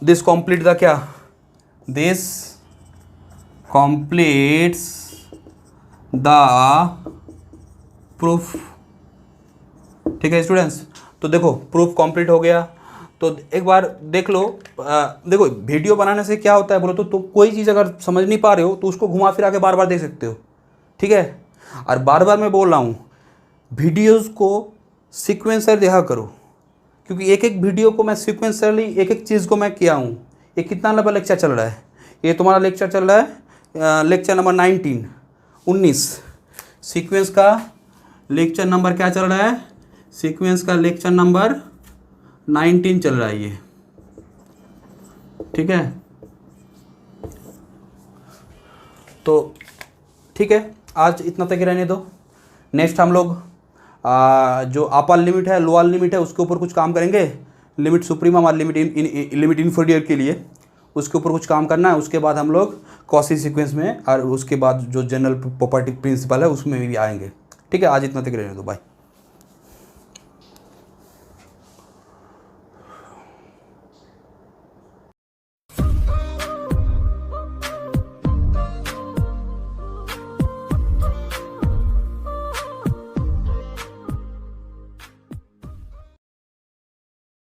दिस कंप्लीट द क्या, दिस कंप्लीट्स द प्रूफ। ठीक है स्टूडेंट्स, तो देखो प्रूफ कंप्लीट हो गया। तो एक बार देख लो, देखो वीडियो बनाने से क्या होता है बोलो तो कोई चीज़ अगर समझ नहीं पा रहे हो तो उसको घुमा फिरा के बार बार देख सकते हो। ठीक है, और बार बार मैं बोल रहा हूँ वीडियोज़ को सीक्वेंसर देखा करो, क्योंकि एक एक वीडियो को मैं सीक्वेंसरली एक एक चीज़ को मैं किया हूँ। ये कितना नंबर लेक्चर चल रहा है, ये तुम्हारा लेक्चर चल रहा है लेक्चर नंबर 19 सीक्वेंस का लेक्चर नंबर क्या चल रहा है, सीक्वेंस का लेक्चर नंबर 19 चल रहा है ये। ठीक है, तो ठीक है आज इतना तक ही रहने दो। नेक्स्ट हम लोग जो अपर लिमिट है लोअर लिमिट है उसके ऊपर कुछ काम करेंगे, लिमिट सुप्रीमम और लिमिट इन्फीरियर के लिए उसके ऊपर कुछ काम करना है। उसके बाद हम लोग कॉची सीक्वेंस में और उसके बाद जो जनरल प्रॉपर्टी प्रिंसिपल है उसमें भी आएंगे। ठीक है, आज इतना तक रहने दो, बाय।